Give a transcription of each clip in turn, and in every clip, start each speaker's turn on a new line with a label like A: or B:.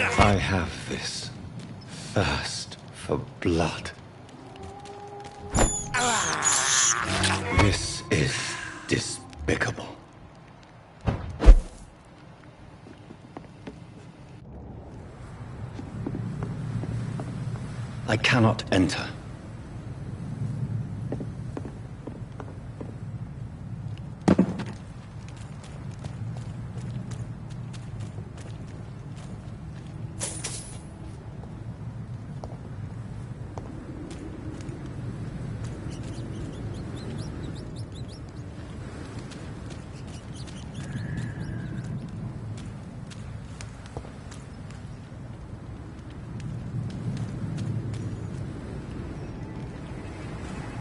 A: I have this thirst for blood. This is despicable. I cannot enter.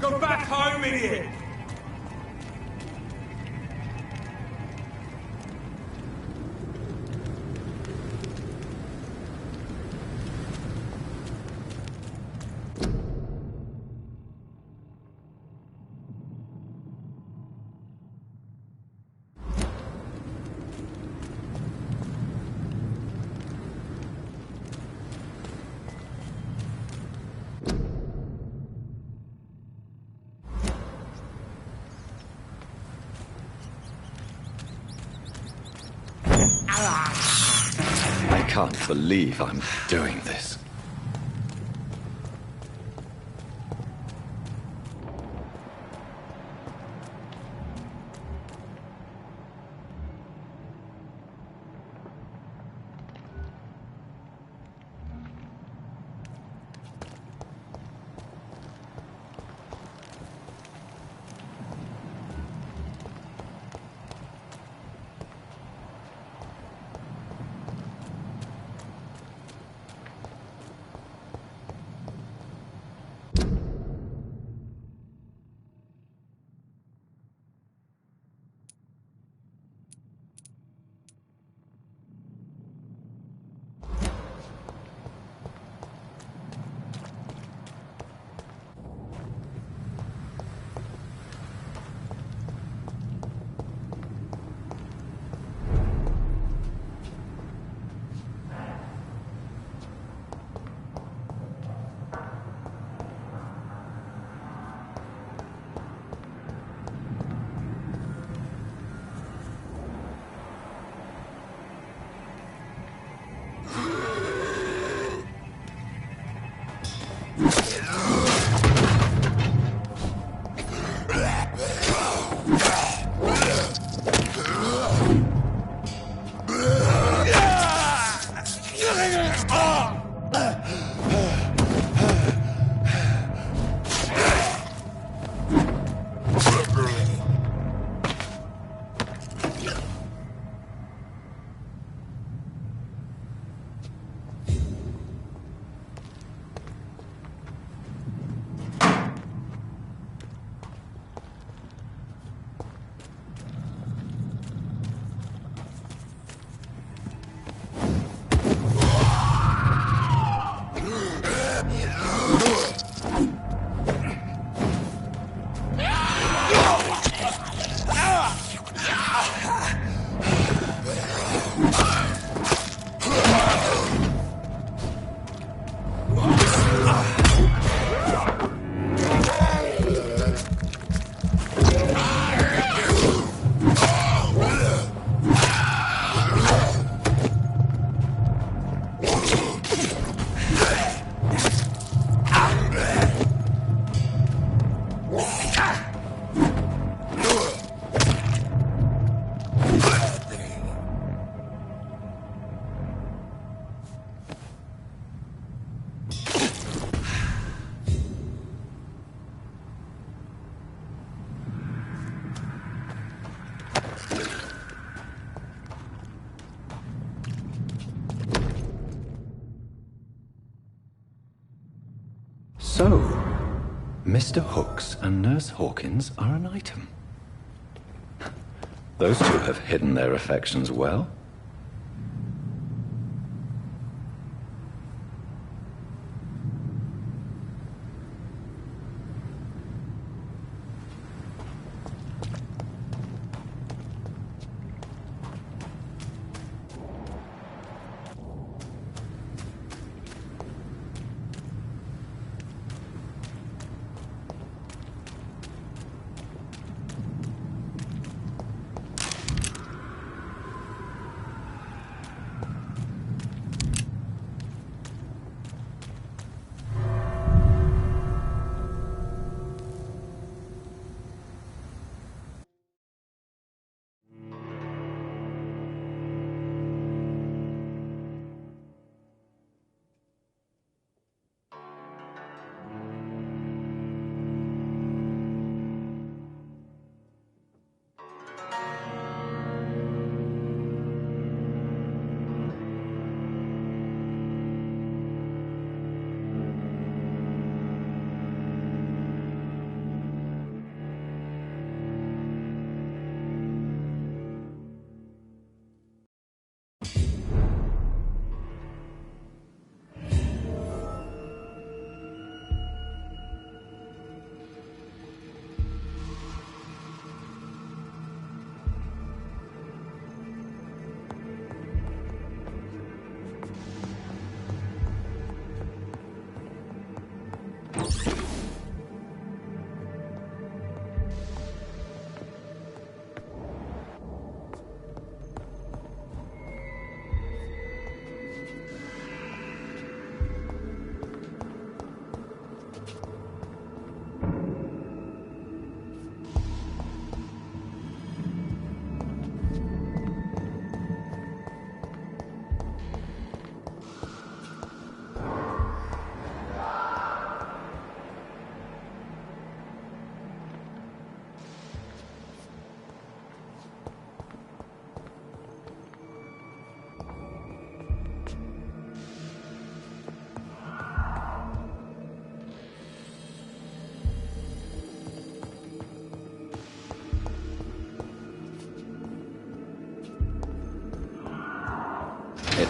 B: Go back home, idiot!
A: I can't believe I'm doing this. So, Mr. Hooks and Nurse Hawkins are an item. Those two have hidden their affections well.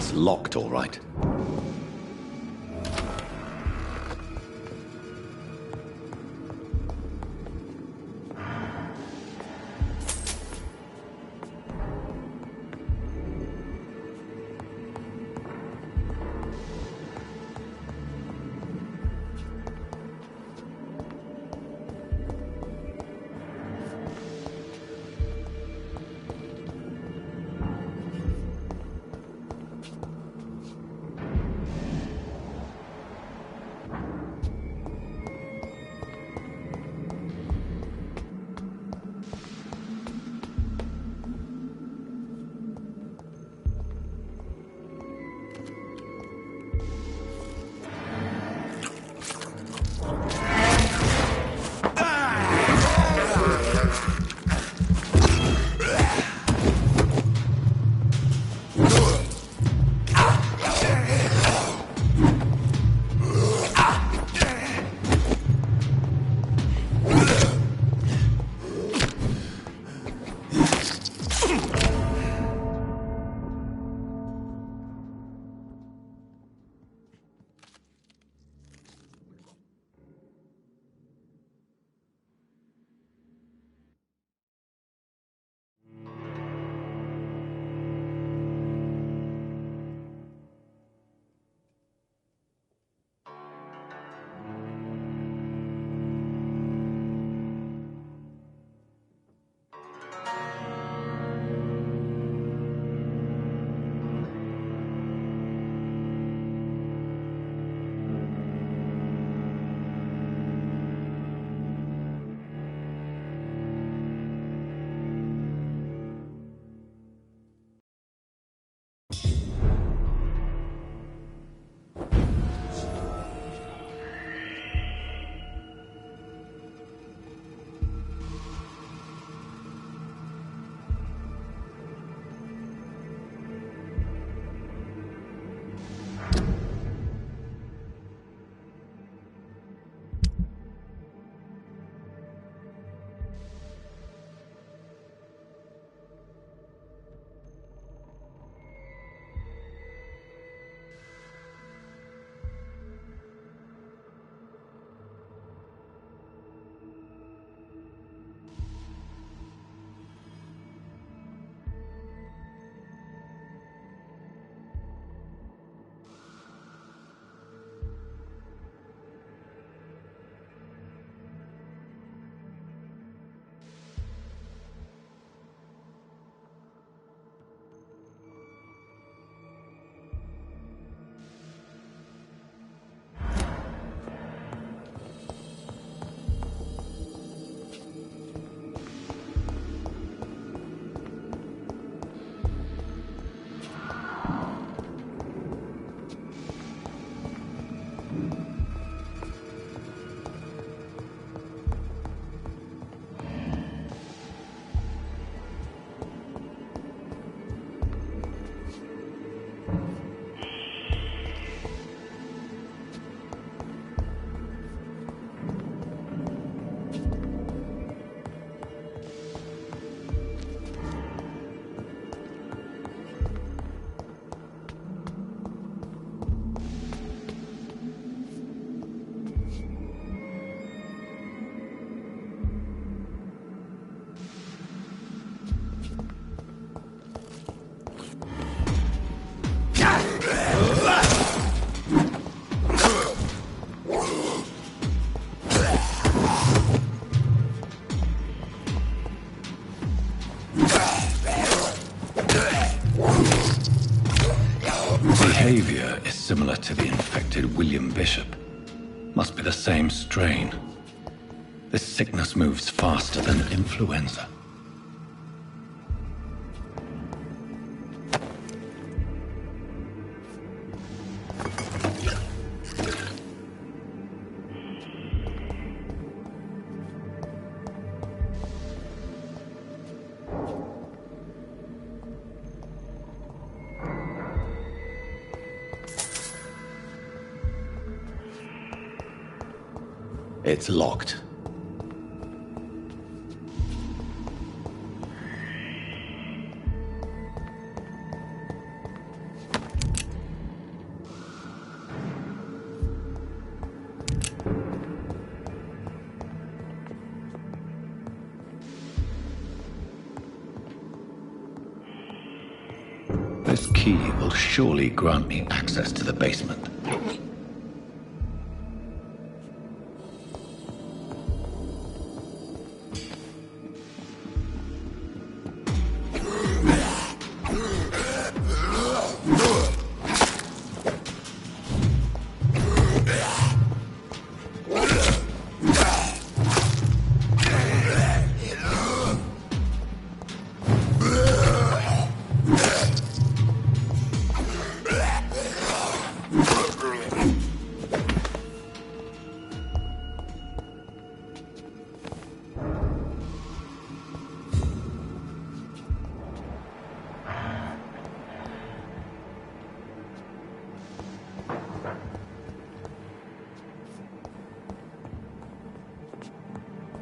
A: It's locked, all right. Behavior is similar to the infected William Bishop. Must be the same strain. This sickness moves faster than influenza. It's locked. key will surely grant me access to the basement.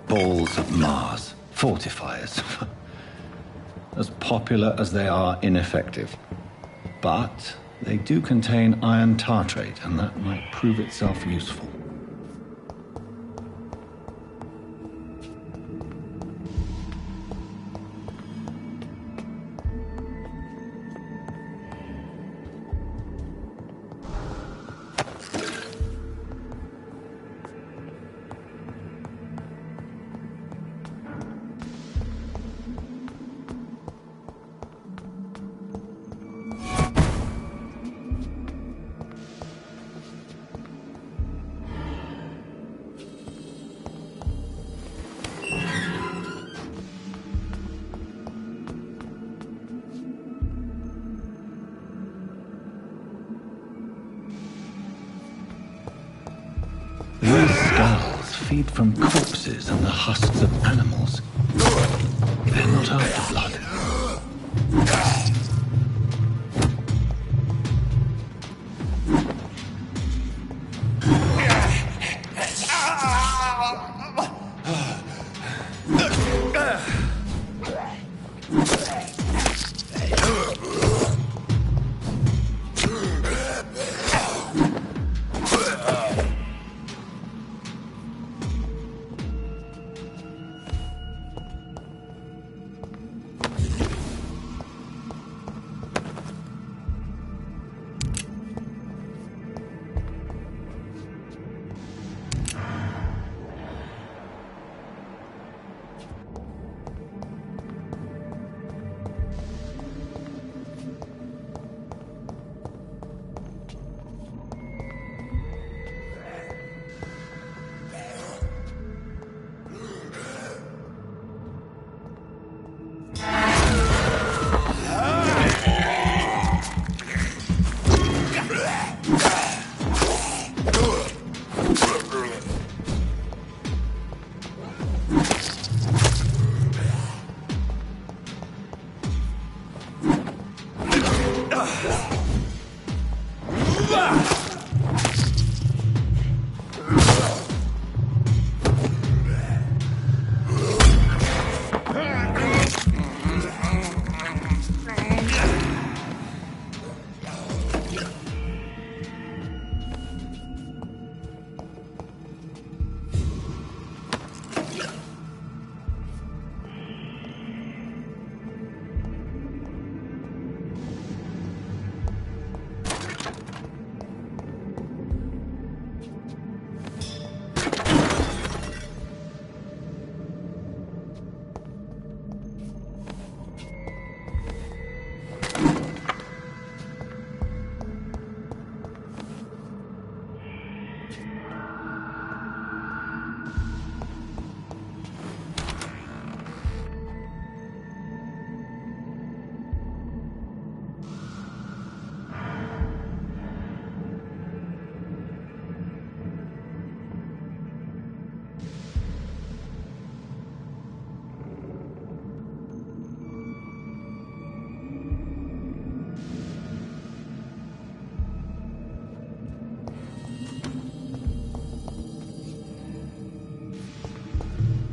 A: Balls of Mars, fortifiers. As popular as they are ineffective. But they do contain iron tartrate, and that might prove itself useful. These skulls feed from corpses and the husks of animals. They're not after blood.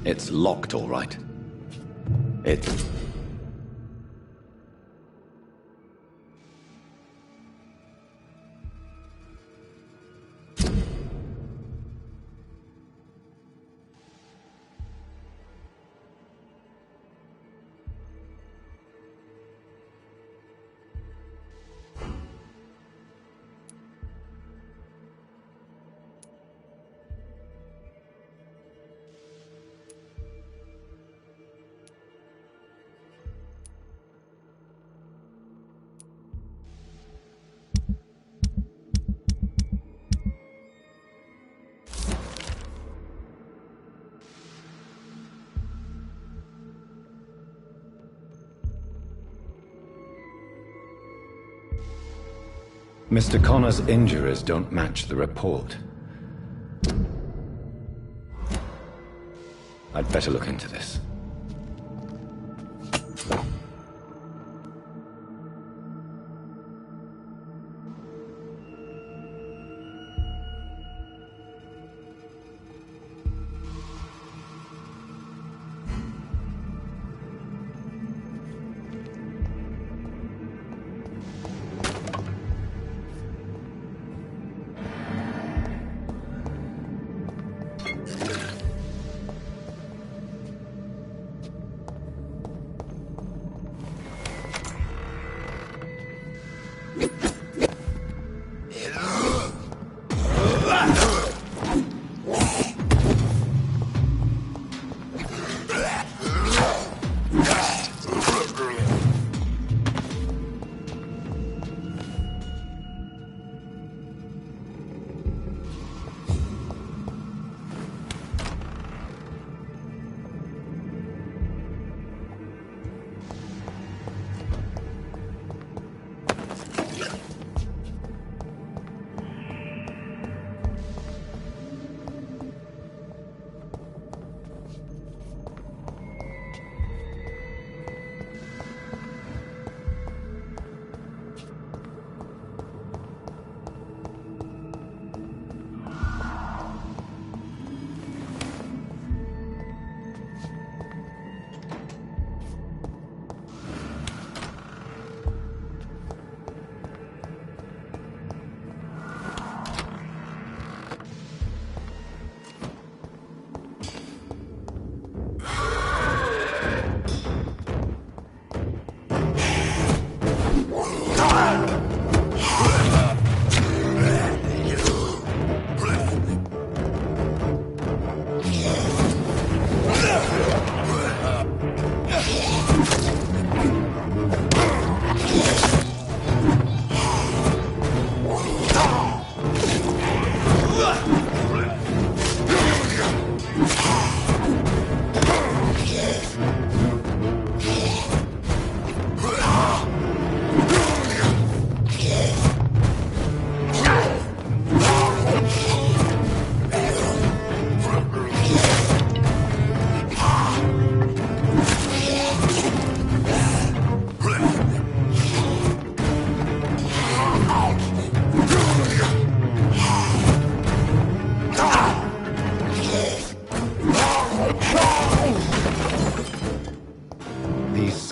A: It's locked, all right. It's... Mr. Connor's injuries don't match the report. I'd better look into this.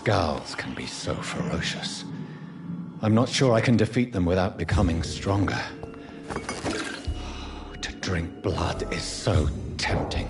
A: Scowls can be so ferocious. I'm not sure I can defeat them without becoming stronger. To drink blood is so tempting.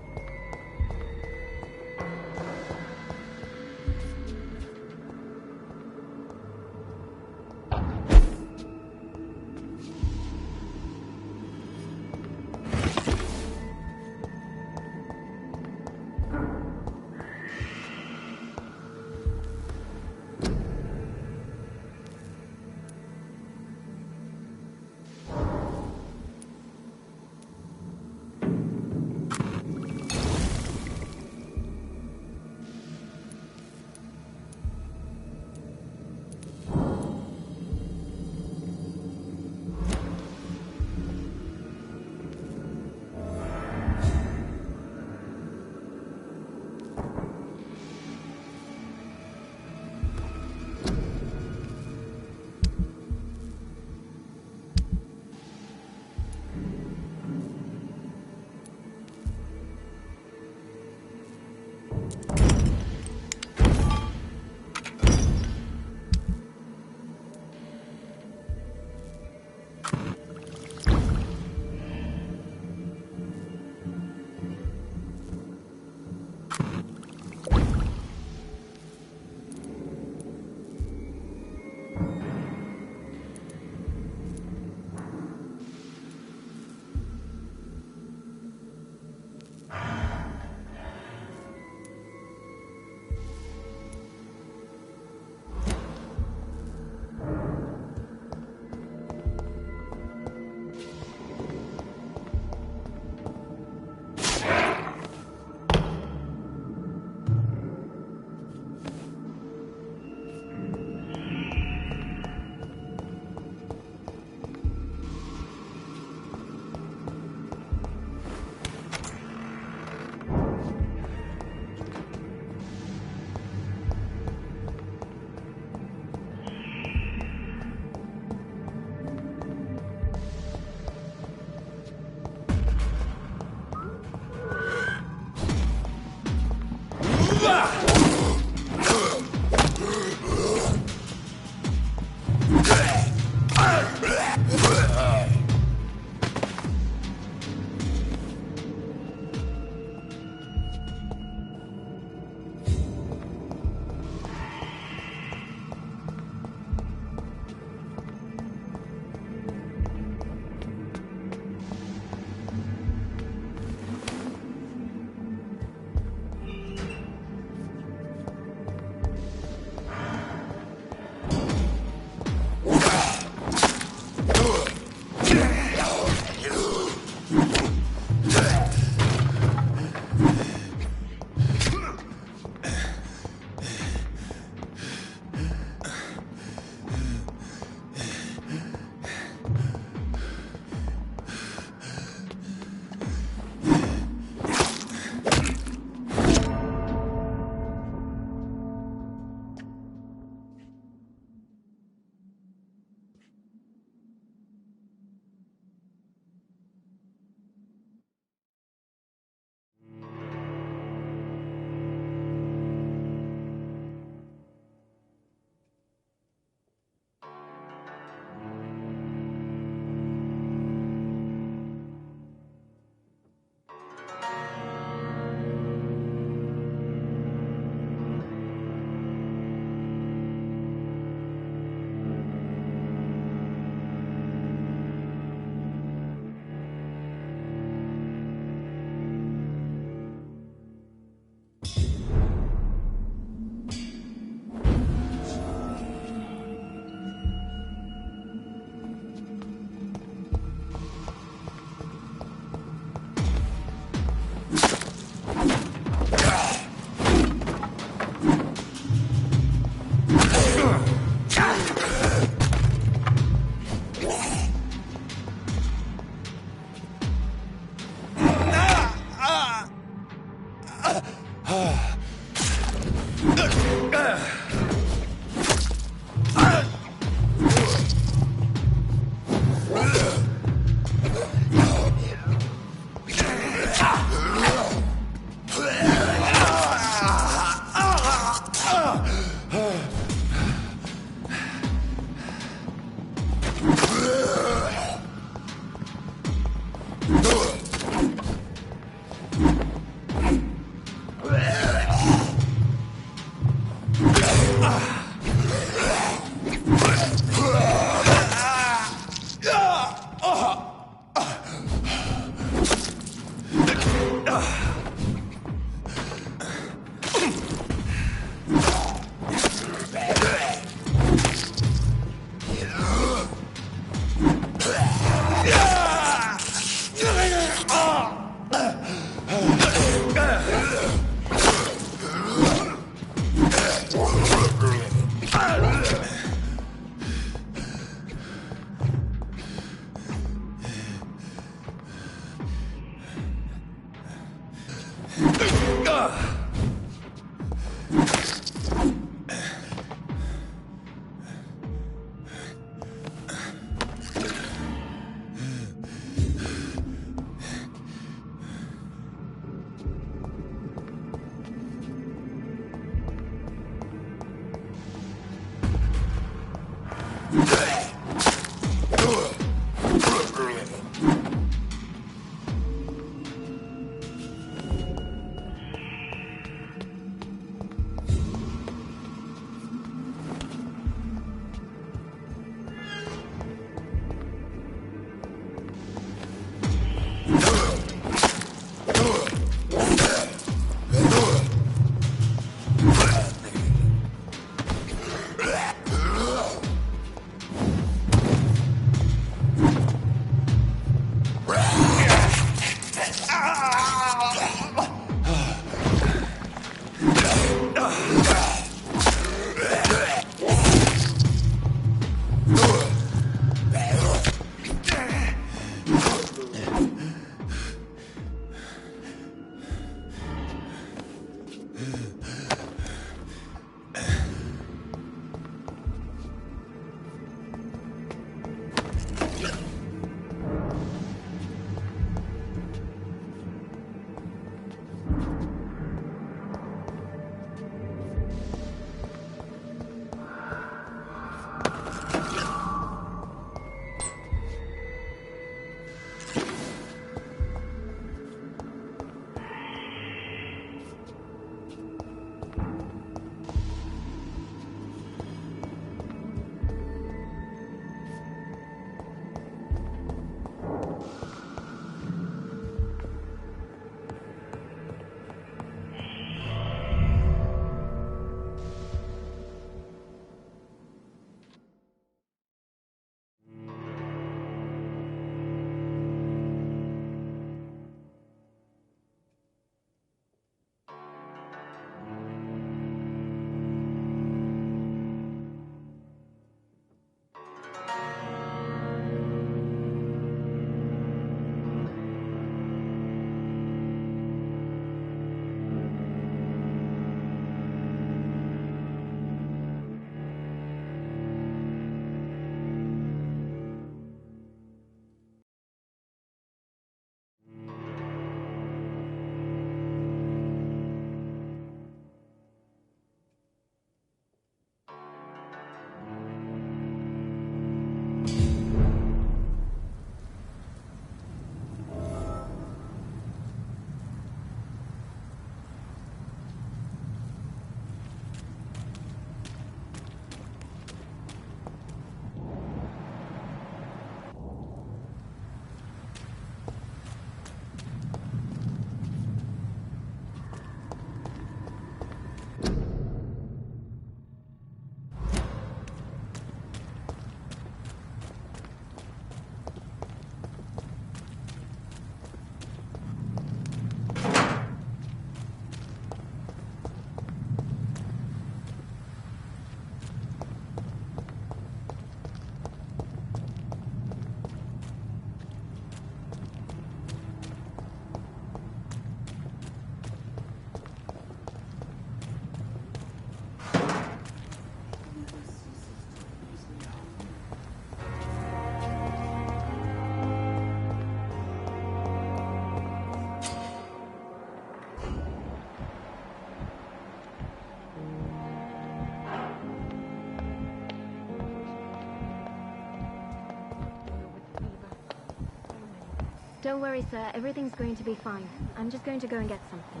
C: Don't worry, sir. Everything's going to be fine. I'm just going to go and get something.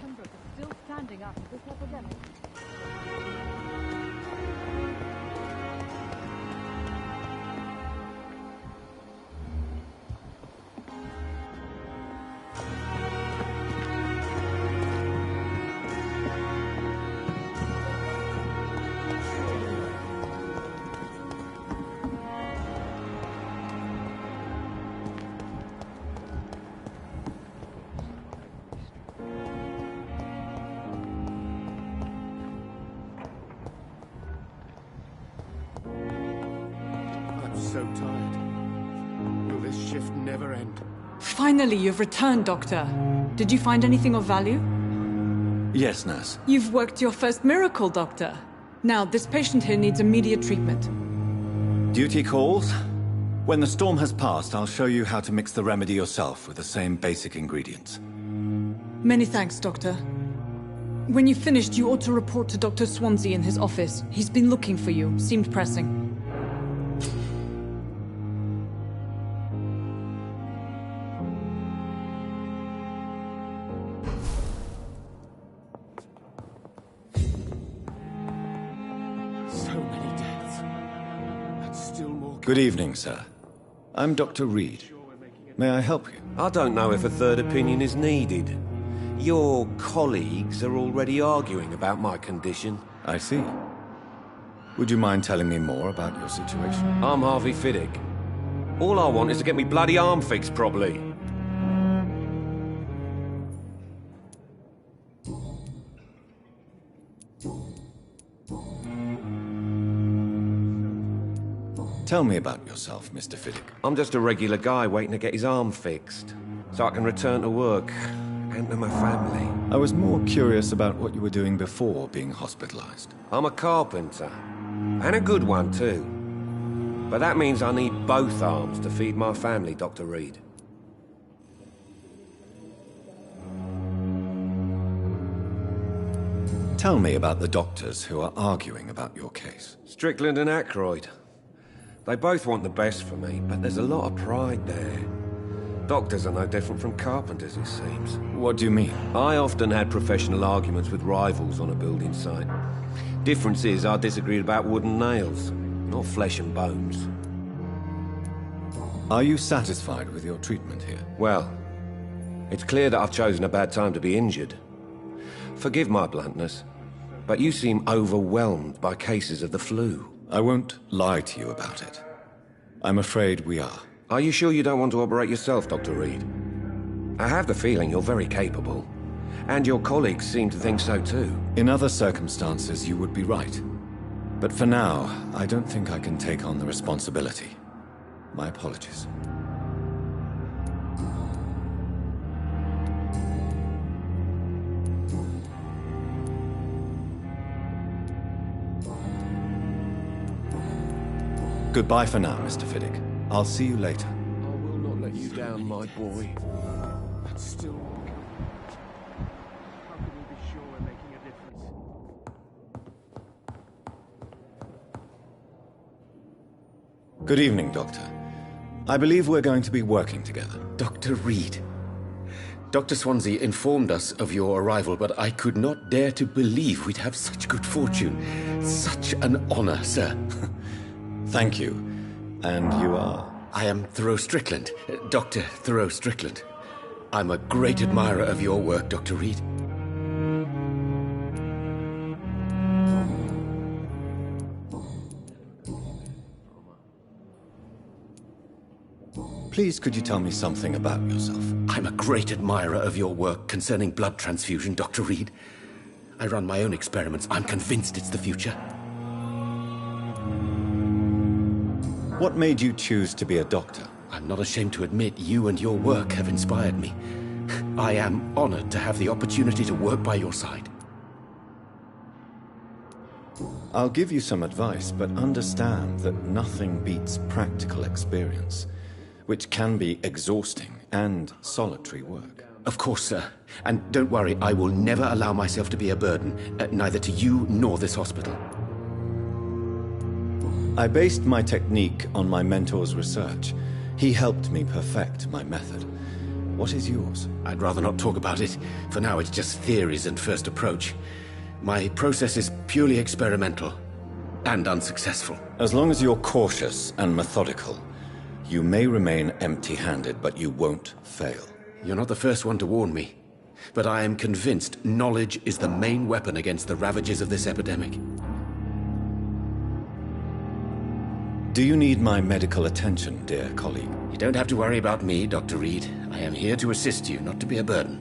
D: Pembroke is still standing after this epidemic.
E: So tired. Will this shift never end?
D: Finally, you've returned, Doctor. Did you find anything of value?
A: Yes, nurse.
D: You've worked your first miracle, Doctor. Now, this patient here needs immediate treatment.
A: Duty calls. When the storm has passed, I'll show you how to mix the remedy yourself with the same basic ingredients.
D: Many thanks, Doctor. When you finished, you ought to report to Dr. Swansea in his office. He's been looking for you. Seemed pressing.
E: So many deaths. And still more...
A: Good evening, sir. I'm Dr. Reed. May I help you?
F: I don't know if a third opinion is needed. Your colleagues are already arguing about my condition.
A: I see. Would you mind telling me more about your situation?
F: I'm Harvey Fiddick. All I want is to get me bloody arm fixed properly.
A: Tell me about yourself, Mr. Fiddick.
F: I'm just a regular guy waiting to get his arm fixed, so I can return to work and to my family.
A: I was more curious about what you were doing before being hospitalized.
F: I'm a carpenter, and a good one too. But that means I need both arms to feed my family, Dr. Reed.
A: Tell me about the doctors who are arguing about your case.
F: Strickland and Aykroyd. They both want the best for me, but there's a lot of pride there. Doctors are no different from carpenters, it seems.
A: What do you mean?
F: I often had professional arguments with rivals on a building site. Difference is, I disagreed about wood and nails, not flesh and bones.
A: Are you satisfied with your treatment here?
F: Well, it's clear that I've chosen a bad time to be injured. Forgive my bluntness, but you seem overwhelmed by cases of the flu.
A: I won't lie to you about it. I'm afraid we are.
F: Are you sure you don't want to operate yourself, Dr. Reed? I have the feeling you're very capable. And your colleagues seem to think so too.
A: In other circumstances, you would be right. But for now, I don't think I can take on the responsibility. My apologies. Goodbye for now, Mr. Fiddick. I'll see you later.
F: I will not let you down, my boy.
E: And still more... How can we be sure we're making a difference?
A: Good evening, Doctor. I believe we're going to be working together.
G: Dr. Reed. Dr. Swansea informed us of your arrival, but I could not dare to believe we'd have such good fortune. Such an honor, sir.
A: Thank you. And you are?
G: I am Thoreau Strickland, Dr. Thoreau Strickland. I'm a great admirer of your work, Dr. Reed.
A: Please, could you tell me something about yourself?
G: I'm a great admirer of your work concerning blood transfusion, Dr. Reed. I run my own experiments. I'm convinced it's the future.
A: What made you choose to be a doctor?
G: I'm not ashamed to admit you and your work have inspired me. I am honored to have the opportunity to work by your side.
A: I'll give you some advice, but understand that nothing beats practical experience, which can be exhausting and solitary work.
G: Of course, sir. And don't worry, I will never allow myself to be a burden, neither to you nor this hospital.
A: I based my technique on my mentor's research. He helped me perfect my method. What is yours?
G: I'd rather not talk about it. For now, it's just theories and first approach. My process is purely experimental and unsuccessful.
A: As long as you're cautious and methodical, you may remain empty-handed, but you won't fail.
G: You're not the first one to warn me, but I am convinced knowledge is the main weapon against the ravages of this epidemic.
A: Do you need my medical attention, dear colleague?
G: You don't have to worry about me, Dr. Reed. I am here to assist you, not to be a burden.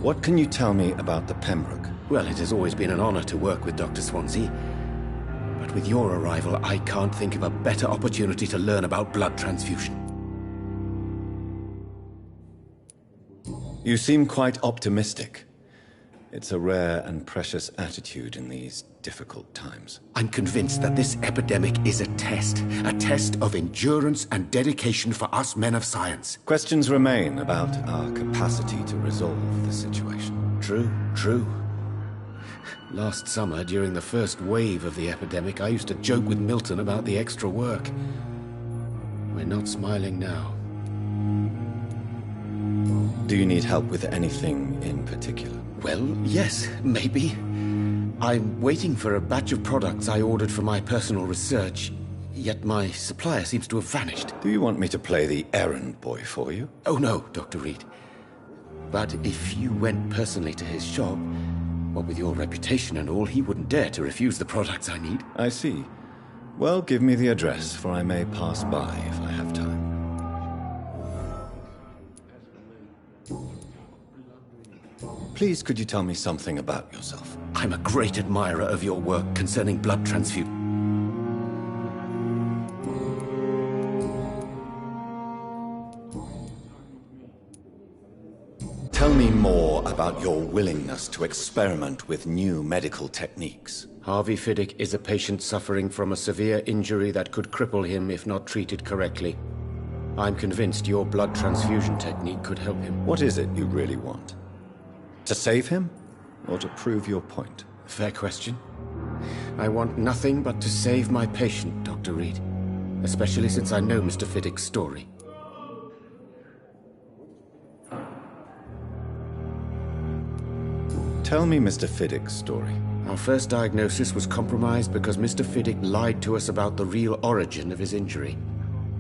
A: What can you tell me about the Pembroke?
G: Well, it has always been an honor to work with Dr. Swansea. But with your arrival, I can't think of a better opportunity to learn about blood transfusion.
A: You seem quite optimistic. It's a rare and precious attitude in these difficult times.
G: I'm convinced that this epidemic is a test of endurance and dedication for us men of science.
A: Questions remain about our capacity to resolve the situation.
G: True. Last summer, during the first wave of the epidemic, I used to joke with Milton about the extra work. We're not smiling now.
A: Do you need help with anything in particular?
G: Well, yes, maybe. I'm waiting for a batch of products I ordered for my personal research, yet my supplier seems to have vanished.
A: Do you want me to play the errand boy for you?
G: Oh no, Dr. Reed. But if you went personally to his shop, what with your reputation and all, he wouldn't dare to refuse the products I need.
A: I see. Well, give me the address, for I may pass by if I have time. Please, could you tell me something about yourself?
G: I'm a great admirer of your work concerning blood transfusion.
A: Tell me more about your willingness to experiment with new medical techniques.
G: Harvey Fiddick is a patient suffering from a severe injury that could cripple him if not treated correctly. I'm convinced your blood transfusion technique could help him.
A: What is it you really want? To save him, or to prove your point?
G: Fair question. I want nothing but to save my patient, Dr. Reed. Especially since I know Mr. Fiddick's story.
A: Tell me Mr. Fiddick's story.
G: Our first diagnosis was compromised because Mr. Fiddick lied to us about the real origin of his injury.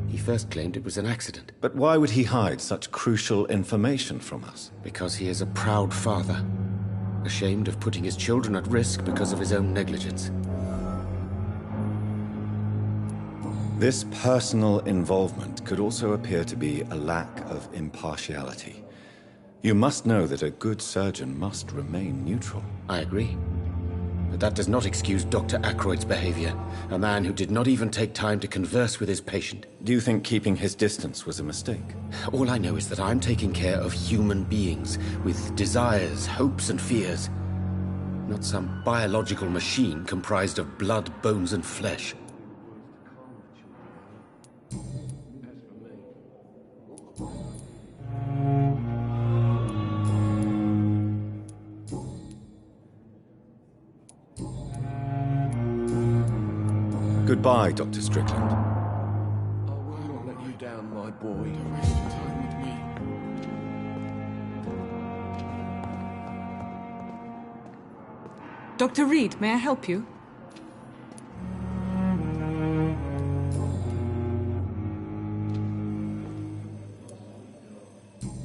G: He first claimed it was an accident.
A: But why would he hide such crucial information from us?
G: Because he is a proud father, ashamed of putting his children at risk because of his own negligence.
A: This personal involvement could also appear to be a lack of impartiality. You must know that a good surgeon must remain neutral.
G: I agree. But that does not excuse Dr. Ackroyd's behavior, a man who did not even take time to converse with his patient.
A: Do you think keeping his distance was a mistake?
G: All I know is that I'm taking care of human beings with desires, hopes, and fears. Not some biological machine comprised of blood, bones, and flesh.
A: Goodbye, Dr. Strickland.
E: I won't let you down, my boy. Don't waste your time with me.
D: Dr. Reed, may I help you?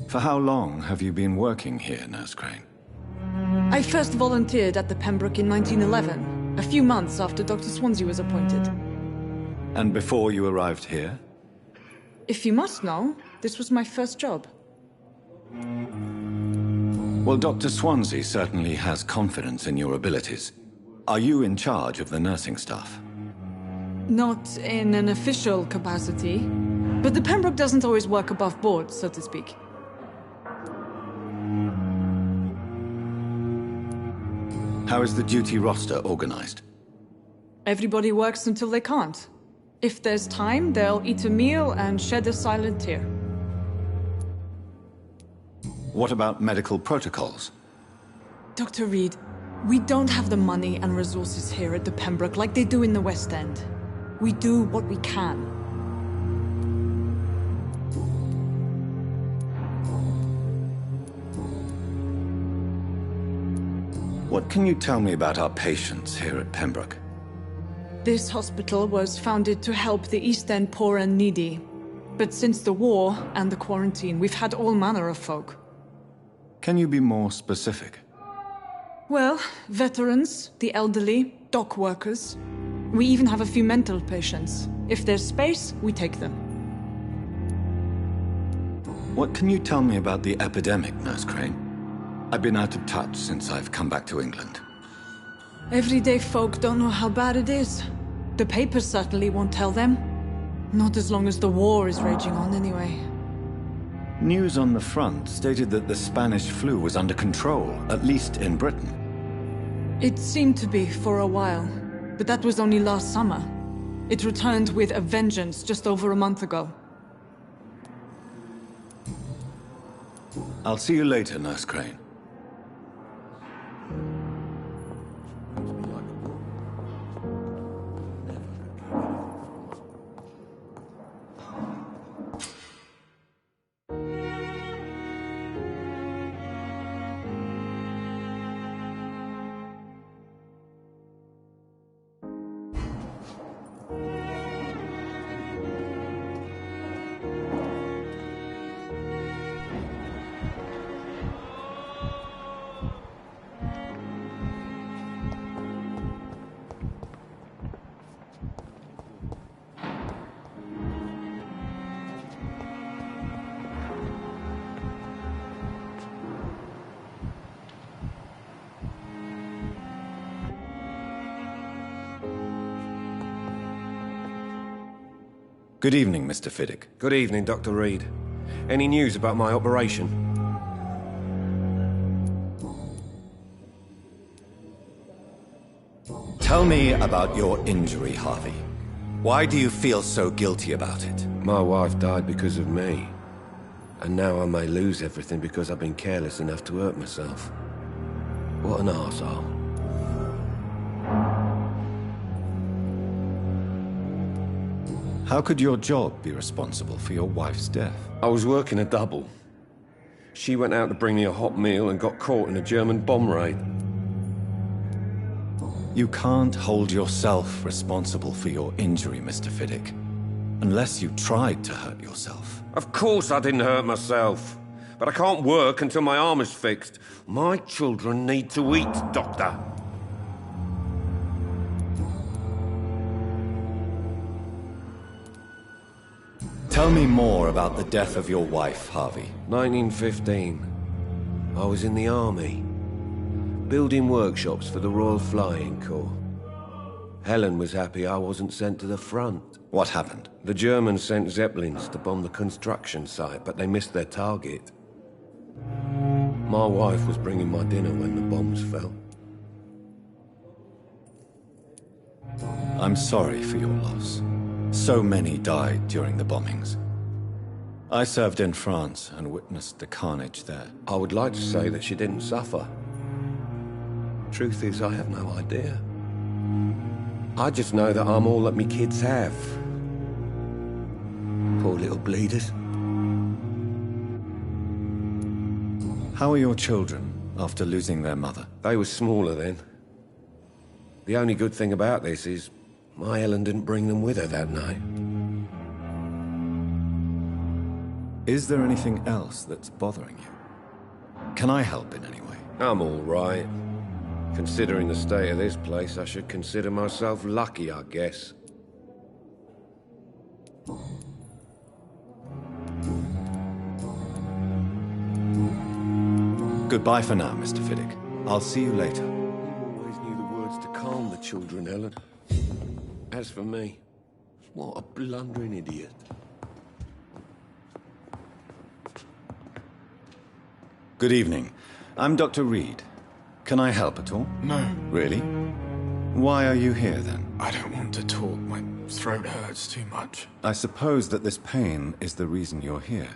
A: For how long have you been working here, Nurse Crane?
D: I first volunteered at the Pembroke in 1911, a few months after Dr. Swansea was appointed.
A: And before you arrived here?
D: If you must know, this was my first job.
A: Well, Dr. Swansea certainly has confidence in your abilities. Are you in charge of the nursing staff?
D: Not in an official capacity, but the Pembroke doesn't always work above board, so to speak.
A: How is the duty roster organized?
D: Everybody works until they can't. If there's time, they'll eat a meal and shed a silent tear.
A: What about medical protocols?
D: Dr. Reed, we don't have the money and resources here at the Pembroke like they do in the West End. We do what we can.
A: What can you tell me about our patients here at Pembroke?
D: This hospital was founded to help the East End poor and needy. But since the war and the quarantine, we've had all manner of folk.
A: Can you be more specific?
D: Well, veterans, the elderly, dock workers. We even have a few mental patients. If there's space, we take them.
A: What can you tell me about the epidemic, Nurse Crane? I've been out of touch since I've come back to England.
D: Everyday folk don't know how bad it is. The papers certainly won't tell them. Not as long as the war is raging on, anyway.
A: News on the front stated that the Spanish flu was under control, at least in Britain.
D: It seemed to be for a while, but that was only last summer. It returned with a vengeance just over a month ago.
A: I'll see you later, Nurse Crane. Good evening, Mr. Fiddick.
F: Good evening, Dr. Reed. Any news about my operation?
A: Tell me about your injury, Harvey. Why do you feel so guilty about it?
F: My wife died because of me. And now I may lose everything because I've been careless enough to hurt myself. What an arsehole.
A: How could your job be responsible for your wife's death?
F: I was working a double. She went out to bring me a hot meal and got caught in a German bomb raid.
A: You can't hold yourself responsible for your injury, Mr. Fiddick. Unless you tried to hurt yourself.
F: Of course I didn't hurt myself. But I can't work until my arm is fixed. My children need to eat, Doctor.
A: Tell me more about the death of your wife, Harvey.
F: 1915. I was in the army. Building workshops for the Royal Flying Corps. Helen was happy I wasn't sent to the front.
A: What happened?
F: The Germans sent Zeppelins to bomb the construction site, but they missed their target. My wife was bringing my dinner when the bombs fell.
A: I'm sorry for your loss. So many died during the bombings. I served in France and witnessed the carnage there.
F: I would like to say that she didn't suffer. Truth is, I have no idea. I just know that I'm all that me kids have. Poor little bleeders.
A: How are your children after losing their mother?
F: They were smaller then. The only good thing about this is my Helen didn't bring them with her that night.
A: Is there anything else that's bothering you? Can I help in any way?
F: I'm all right. Considering the state of this place, I should consider myself lucky, I guess.
A: Goodbye for now, Mr. Fiddick. I'll see you later.
F: You always knew the words to calm the children, Helen. As for me, what a blundering idiot.
A: Good evening. I'm Dr. Reed. Can I help at all?
E: No,
A: Really? Why are you here then?
E: I don't want to talk. My throat hurts too much.
A: I suppose that this pain is the reason you're here.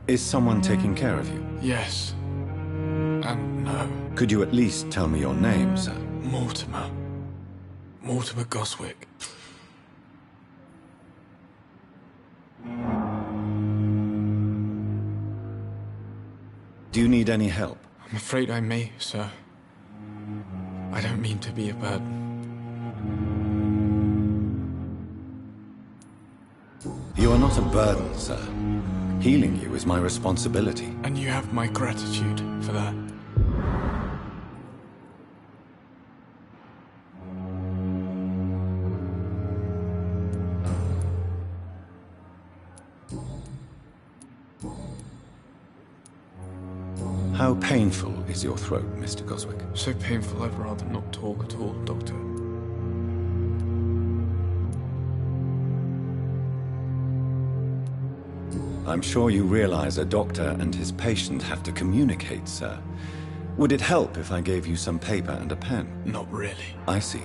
A: Is someone taking care of you?
E: Yes. And no.
A: Could you at least tell me your name, sir?
E: Mortimer. Mortimer Goswick.
A: Do you need any help?
E: I'm afraid I may, sir. I don't mean to be a burden.
A: You are not a burden, sir. Healing you is my responsibility.
E: And you have my gratitude for that.
A: How painful is your throat, Mr. Goswick?
E: So painful I'd rather not talk at all, Doctor.
A: I'm sure you realize a doctor and his patient have to communicate, sir. Would it help if I gave you some paper and a pen?
B: Not really.
A: I see.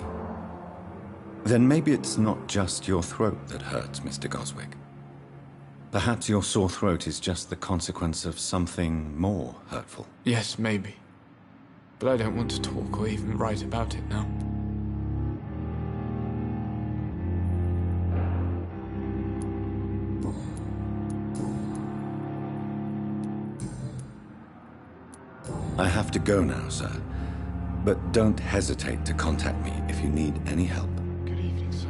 A: Then maybe it's not just your throat that hurts, Mr. Goswick. Perhaps your sore throat is just the consequence of something more hurtful.
B: Yes, maybe. But I don't want to talk or even write about it now.
A: I have to go now, sir. But don't hesitate to contact me if you need any help.
B: Good evening, sir.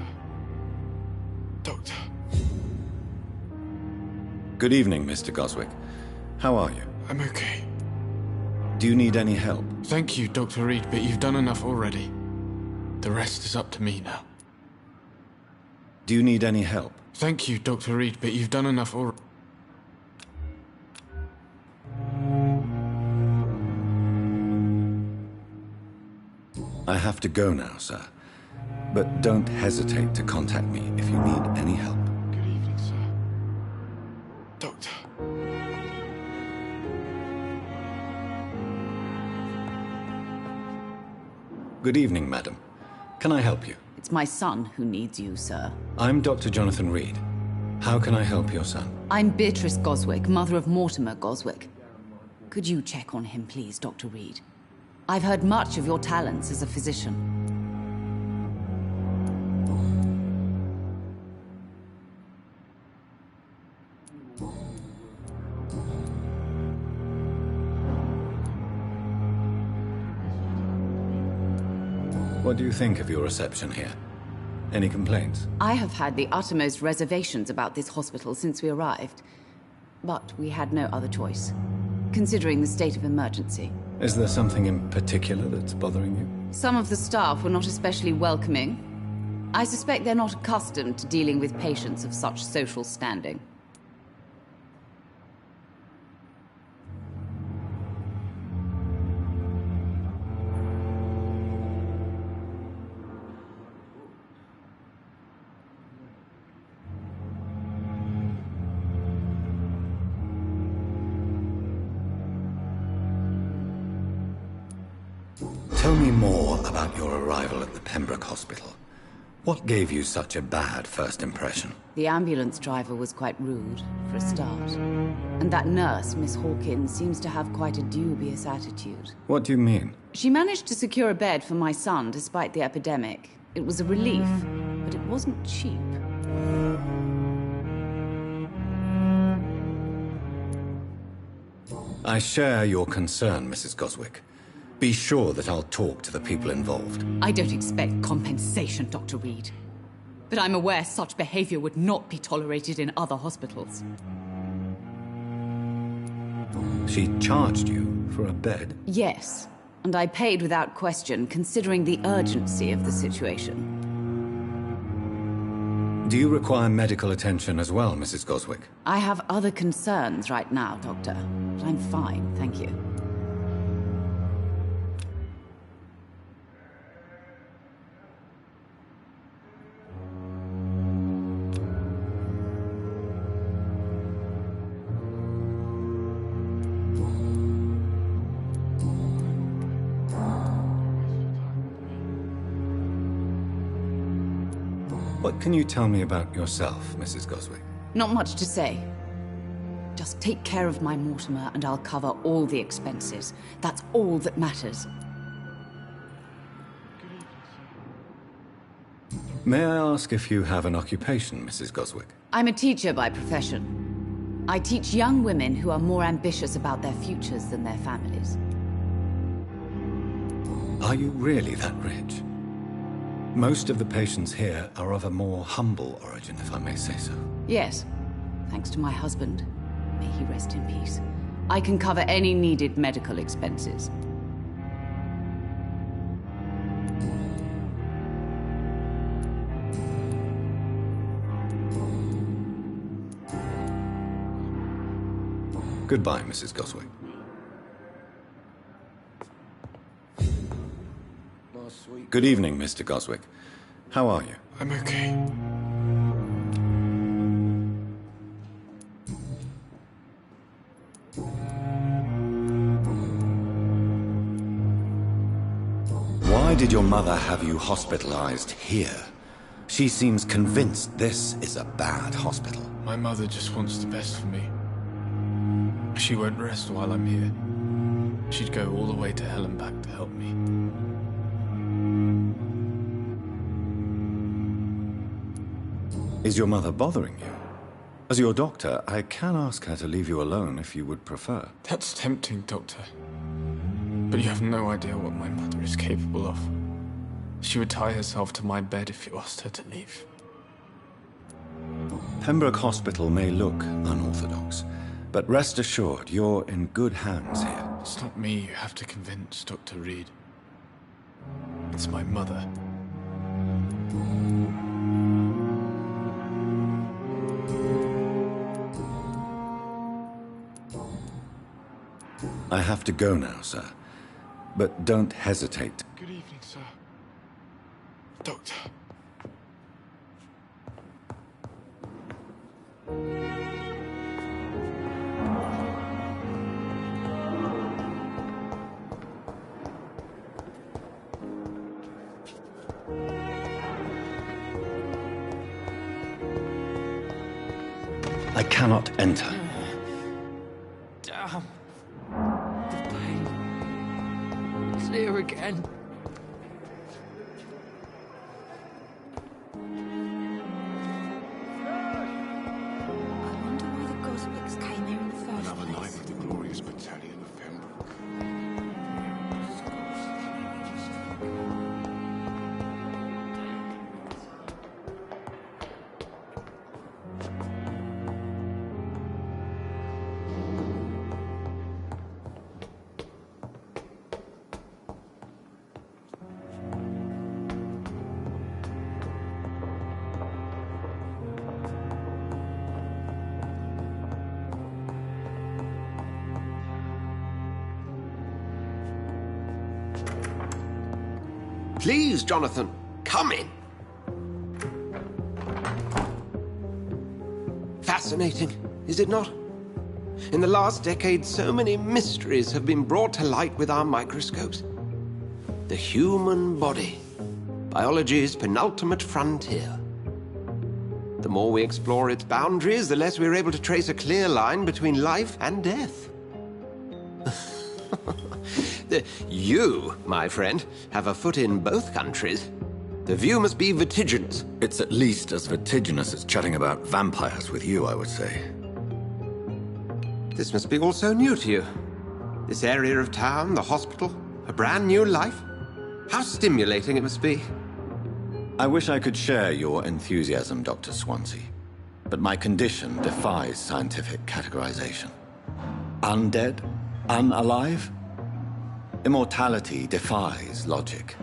B: Doctor.
A: Good evening, Mr. Goswick. How are you?
B: I'm okay.
A: Do you need any help?
B: Thank you, Dr. Reed, but you've done enough already. The rest is up to me now.
A: Do you need any help?
B: Thank you, Dr. Reed, but you've done enough already.
A: I have to go now, sir. But don't hesitate to contact me if you need any help.
B: Good evening, sir. Doctor.
A: Good evening, madam. Can I help you?
H: It's my son who needs you, sir.
A: I'm Dr. Jonathan Reed. How can I help your son?
H: I'm Beatrice Goswick, mother of Mortimer Goswick. Could you check on him, please, Dr. Reed? I've heard much of your talents as a physician.
A: What do you think of your reception here? Any complaints?
H: I have had the uttermost reservations about this hospital since we arrived. But we had no other choice, considering the state of emergency.
A: Is there something in particular that's bothering you?
H: Some of the staff were not especially welcoming. I suspect they're not accustomed to dealing with patients of such social standing.
A: Tell me more about your arrival at the Pembroke Hospital. What gave you such a bad first impression?
H: The ambulance driver was quite rude, for a start. And that nurse, Miss Hawkins, seems to have quite a dubious attitude.
A: What do you mean?
H: She managed to secure a bed for my son despite the epidemic. It was a relief, but it wasn't cheap.
A: I share your concern, Mrs. Goswick. Be sure that I'll talk to the people involved.
H: I don't expect compensation, Dr. Reed. But I'm aware such behavior would not be tolerated in other hospitals.
A: She charged you for a bed?
H: Yes, and I paid without question, considering the urgency of the situation.
A: Do you require medical attention as well, Mrs. Goswick?
H: I have other concerns right now, Doctor. But I'm fine, thank you.
A: What can you tell me about yourself, Mrs. Goswick?
H: Not much to say. Just take care of my Mortimer and I'll cover all the expenses. That's all that matters.
A: May I ask if you have an occupation, Mrs. Goswick?
H: I'm a teacher by profession. I teach young women who are more ambitious about their futures than their families.
A: Are you really that rich? Most of the patients here are of a more humble origin, if I may say so.
H: Yes, thanks to my husband. May he rest in peace. I can cover any needed medical expenses.
A: Goodbye, Mrs. Goswick. Good evening, Mr. Goswick. How are you?
B: I'm okay.
I: did your mother have you hospitalized here? She seems convinced this is a bad hospital.
B: My mother just wants the best for me. She won't rest while I'm here. She'd go all the way to hell and back to help me.
I: Is your mother bothering you? As your doctor, I can ask her to leave you alone if you would prefer.
B: That's tempting, Doctor. But you have no idea what my mother is capable of. She would tie herself to my bed if you asked her to leave.
I: Pembroke Hospital may look unorthodox, but rest assured, you're in good hands here.
B: It's not me you have to convince, Dr. Reed. It's my mother.
I: I have to go now, sir. But don't hesitate.
B: Good evening, sir. Doctor.
I: I cannot enter.
E: Damn. The pain. It's here again.
C: I wonder why the Goswicks came here in the first
J: Another
C: place.
J: night with the glorious battalion of Pembroke.
K: Please, Jonathan, come in. Fascinating, is it not? In the last decade, so many mysteries have been brought to light with our microscopes. The human body, biology's penultimate frontier. The more we explore its boundaries, the less we're able to trace a clear line between life and death. You, my friend, have a foot in both countries. The view must be vertiginous.
I: It's at least as vertiginous as chatting about vampires with you, I would say.
K: This must be all so new to you. This area of town, the hospital, a brand new life. How stimulating it must be.
I: I wish I could share your enthusiasm, Dr. Swansea, but my condition defies scientific categorization. Undead? Unalive? Immortality defies logic.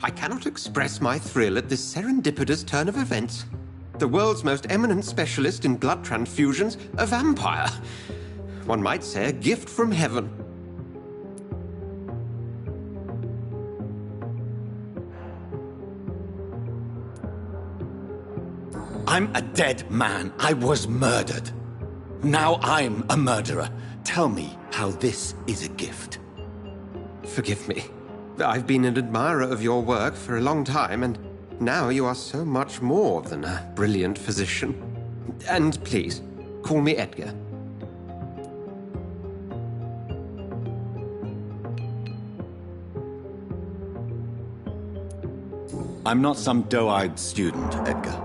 K: I cannot express my thrill at this serendipitous turn of events. The world's most eminent specialist in blood transfusions, a vampire. One might say a gift from heaven.
I: I'm a dead man. I was murdered. Now I'm a murderer. Tell me how this is a gift.
K: Forgive me. I've been an admirer of your work for a long time, and now you are so much more than a brilliant physician. And please, call me Edgar.
I: I'm not some doe-eyed student, Edgar.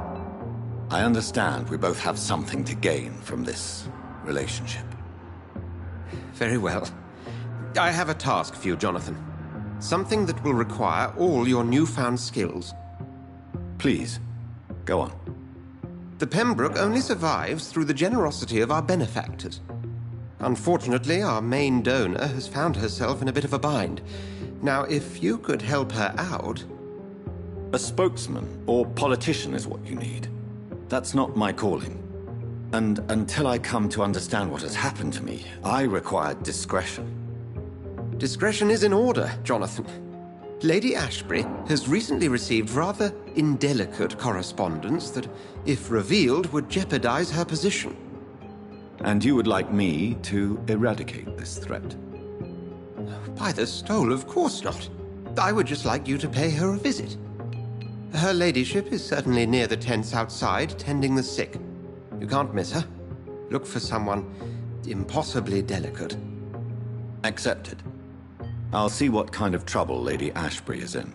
I: I understand we both have something to gain from this relationship.
K: Very well. I have a task for you, Jonathan. Something that will require all your newfound skills.
I: Please, go on.
K: The Pembroke only survives through the generosity of our benefactors. Unfortunately, our main donor has found herself in a bit of a bind. Now, if you could help her out...
I: A spokesman or politician is what you need. That's not my calling. And until I come to understand what has happened to me, I require discretion.
K: Discretion is in order, Jonathan. Lady Ashbury has recently received rather indelicate correspondence that, if revealed, would jeopardize her position.
I: And you would like me to eradicate this threat?
K: By the stole, of course not. I would just like you to pay her a visit. Her ladyship is certainly near the tents outside, tending the sick. You can't miss her. Look for someone impossibly delicate.
I: Accepted. I'll see what kind of trouble Lady Ashbury is in.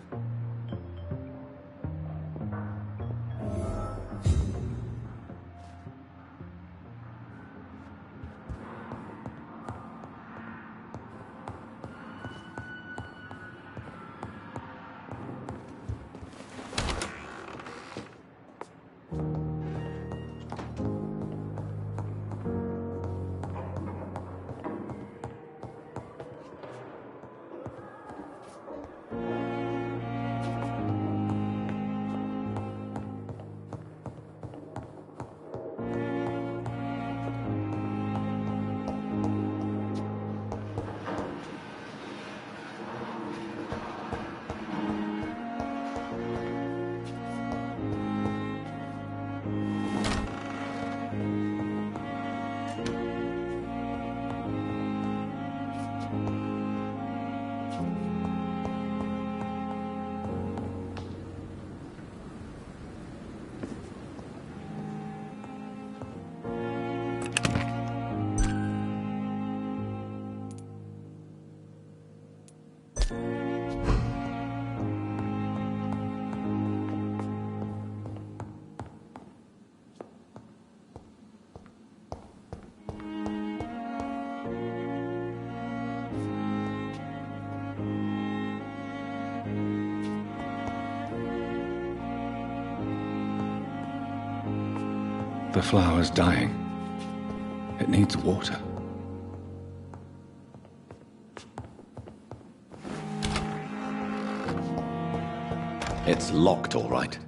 I: The flower's dying. It needs water. It's locked, all right.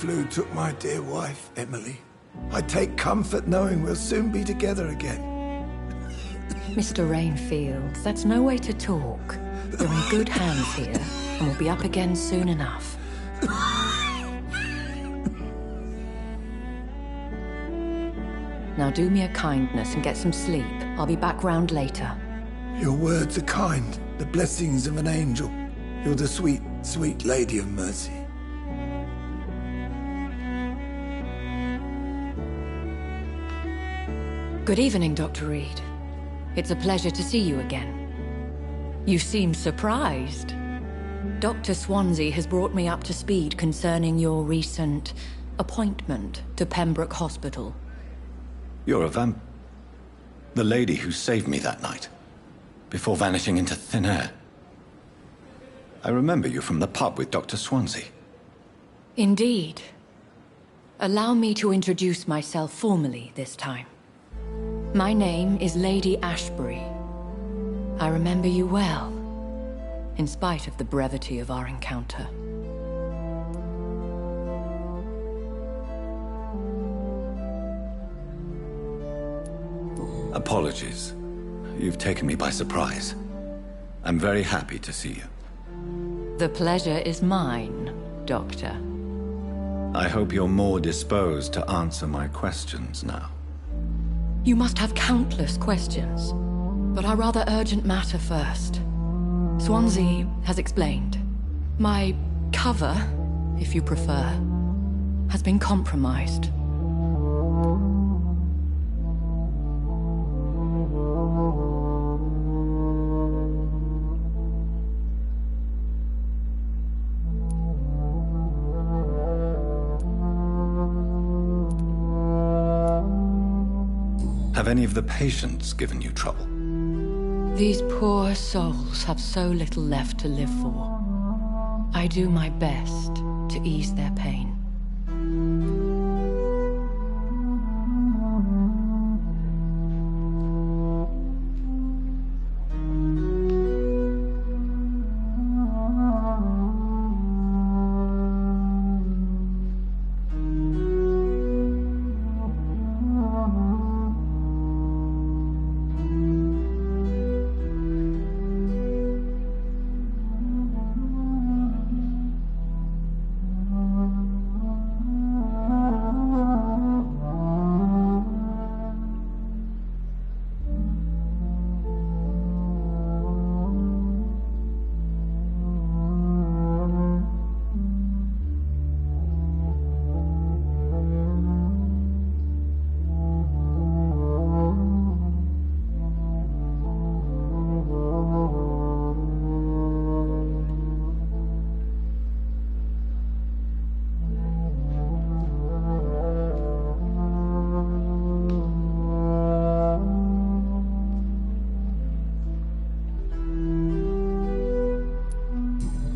L: flu took my dear wife, Emily. I take comfort knowing we'll soon be together again.
M: Mr. Rainfield, that's no way to talk. You're in good hands here, and we'll be up again soon enough. Now do me a kindness and get some sleep. I'll be back round later.
L: Your words are kind, the blessings of an angel. You're the sweet, sweet Lady of Mercy.
M: Good evening, Dr. Reed. It's a pleasure to see you again. You seem surprised. Dr. Swansea has brought me up to speed concerning your recent appointment to Pembroke Hospital.
I: You're a the lady who saved me that night, before vanishing into thin air. I remember you from the pub with Dr. Swansea.
M: Indeed. Allow me to introduce myself formally this time. My name is Lady Ashbury. I remember you well, in spite of the brevity of our encounter.
I: Apologies. You've taken me by surprise. I'm very happy to see you.
M: The pleasure is mine, Doctor.
I: I hope you're more disposed to answer my questions now.
M: You must have countless questions, but our rather urgent matter first. Swansea has explained. My cover, if you prefer, has been compromised.
I: Have any of the patients given you trouble?
M: These poor souls have so little left to live for. I do my best to ease their pain.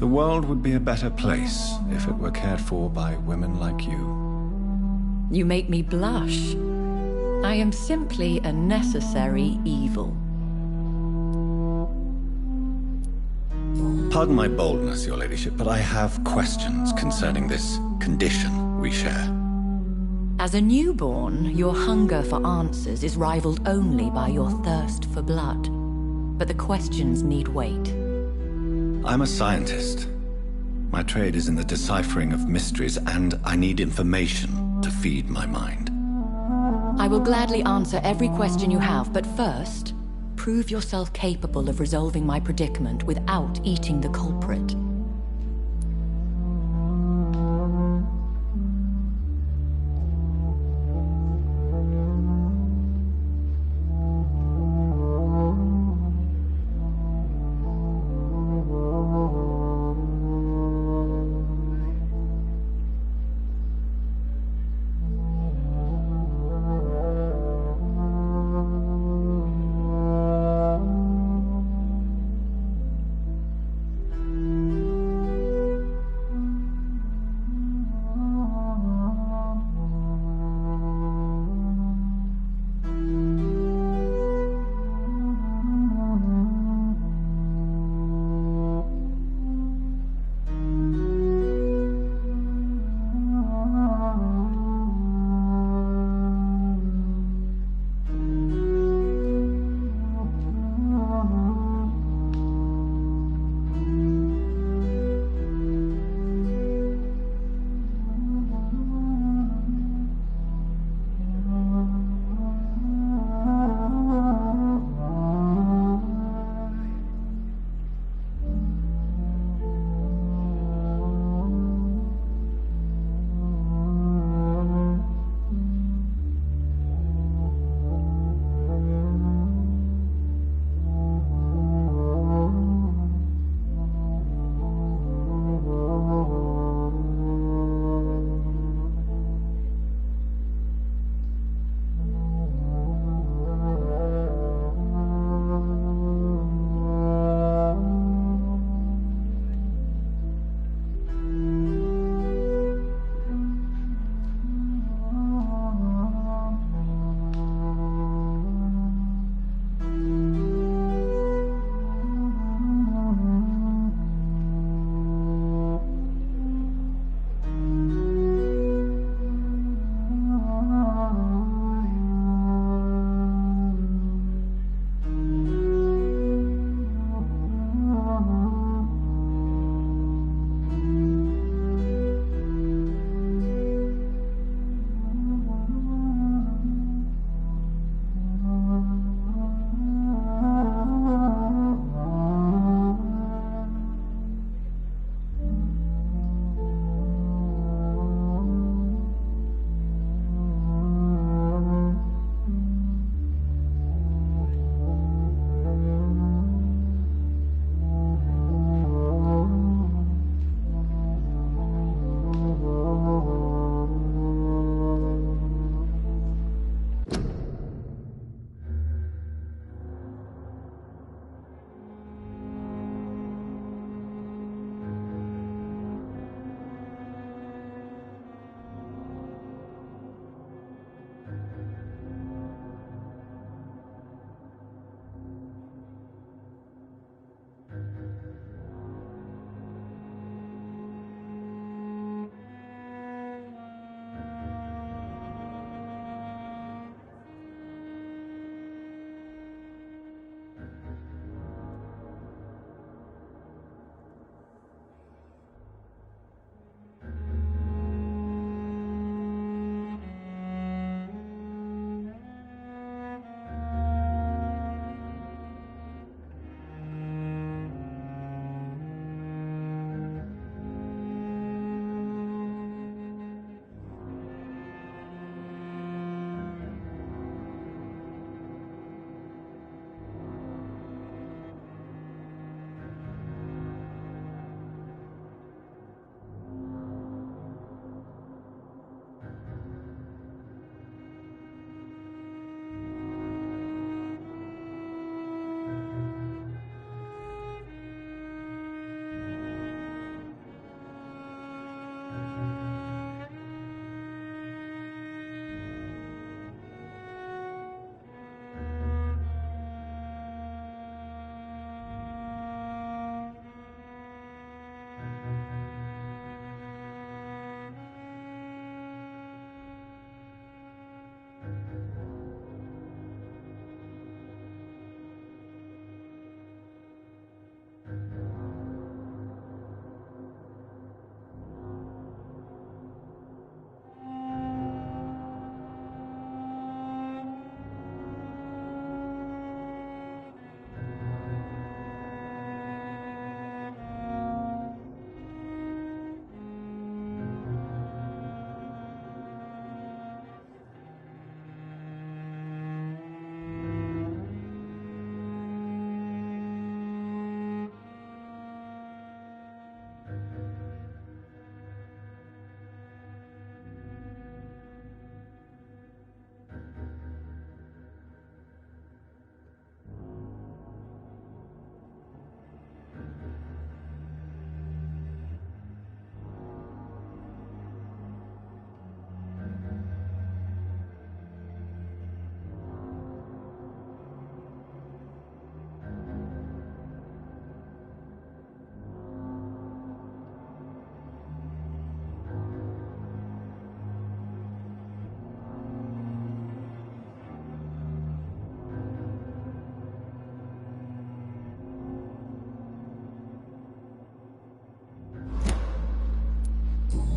I: The world would be a better place if it were cared for by women like you.
M: You make me blush. I am simply a necessary evil.
I: Pardon my boldness, your ladyship, but I have questions concerning this condition we share.
M: As a newborn, your hunger for answers is rivaled only by your thirst for blood. But the questions need weight.
I: I'm a scientist. My trade is in the deciphering of mysteries, and I need information to feed my mind.
M: I will gladly answer every question you have, but first, prove yourself capable of resolving my predicament without eating the culprit.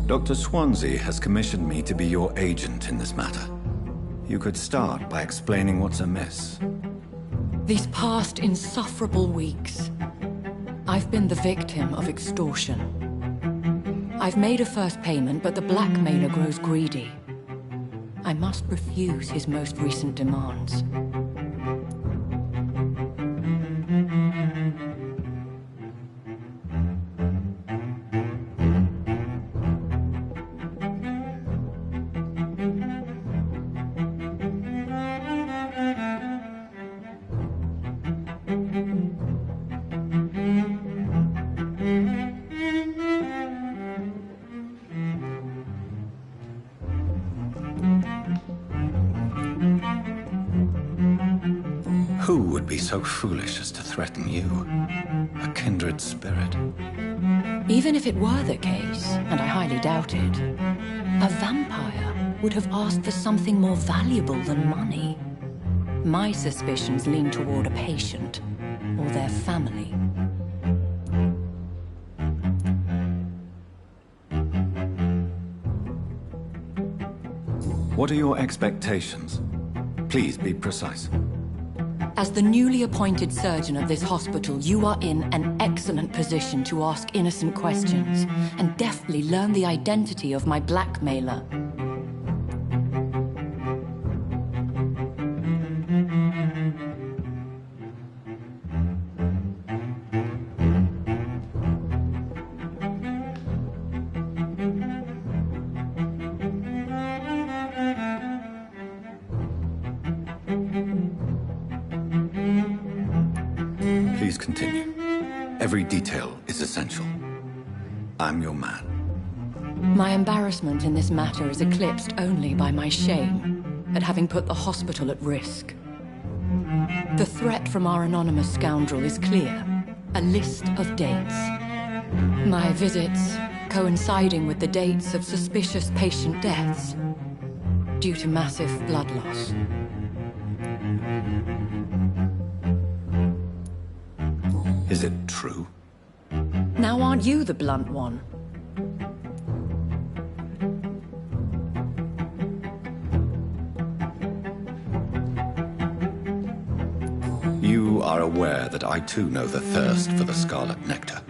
A: Dr. Swansea has commissioned me to be your agent in this matter. You could start by explaining what's amiss.
M: These past insufferable weeks, I've been the victim of extortion. I've made a first payment, but the blackmailer grows greedy. I must refuse his most recent demands.
A: Who would be so foolish as to threaten you? A kindred spirit.
M: Even if it were the case, and I highly doubt it, a vampire would have asked for something more valuable than money. My suspicions lean toward a patient, or their family.
A: What are your expectations? Please be precise.
M: As the newly appointed surgeon of this hospital, you are in an excellent position to ask innocent questions and deftly learn the identity of my blackmailer.
A: Please continue. Every detail is essential. I'm your man.
M: My embarrassment in this matter is eclipsed only by my shame at having put the hospital at risk. The threat from our anonymous scoundrel is clear. A list of dates. My visits coinciding with the dates of suspicious patient deaths due to massive blood loss.
A: Is it true?
M: Now aren't you the blunt one?
A: You are aware that I too know the thirst for the scarlet nectar.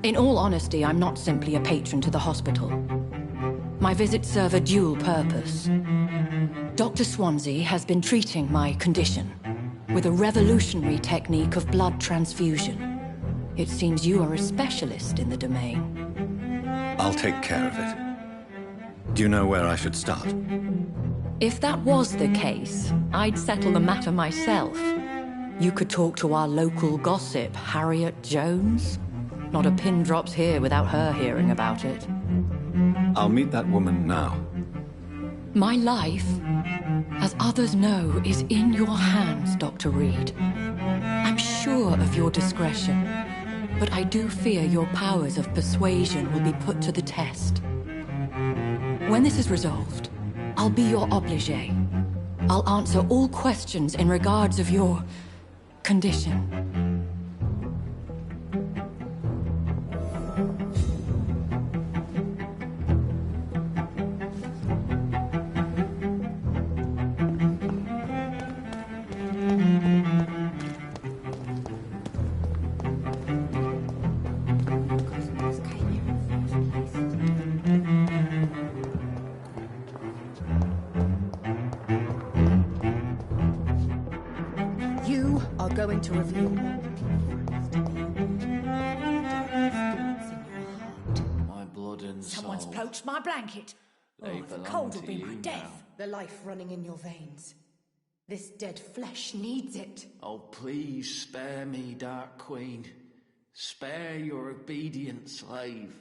M: In all honesty, I'm not simply a patron to the hospital. My visits serve a dual purpose. Dr. Swansea has been treating my condition with a revolutionary technique of blood transfusion. It seems you are a specialist in the domain.
A: I'll take care of it. Do you know where I should start?
M: If that was the case, I'd settle the matter myself. You could talk to our local gossip, Harriet Jones. Not a pin drops here without her hearing about it.
A: I'll meet that woman now.
M: My life, as others know, is in your hands, Dr. Reed. I'm sure of your discretion, but I do fear your powers of persuasion will be put to the test. When this is resolved, I'll be your obligé. I'll answer all questions in regards of your condition.
N: You are going to reveal
O: My blood and
N: Someone's
O: soul.
N: poached my blanket.
O: They
N: The
O: belong
N: cold will
O: to
N: be
O: you
N: my death.
O: now.
N: The life running in your veins. This dead flesh needs it.
O: Oh, please spare me, Dark Queen. Spare your obedient slave.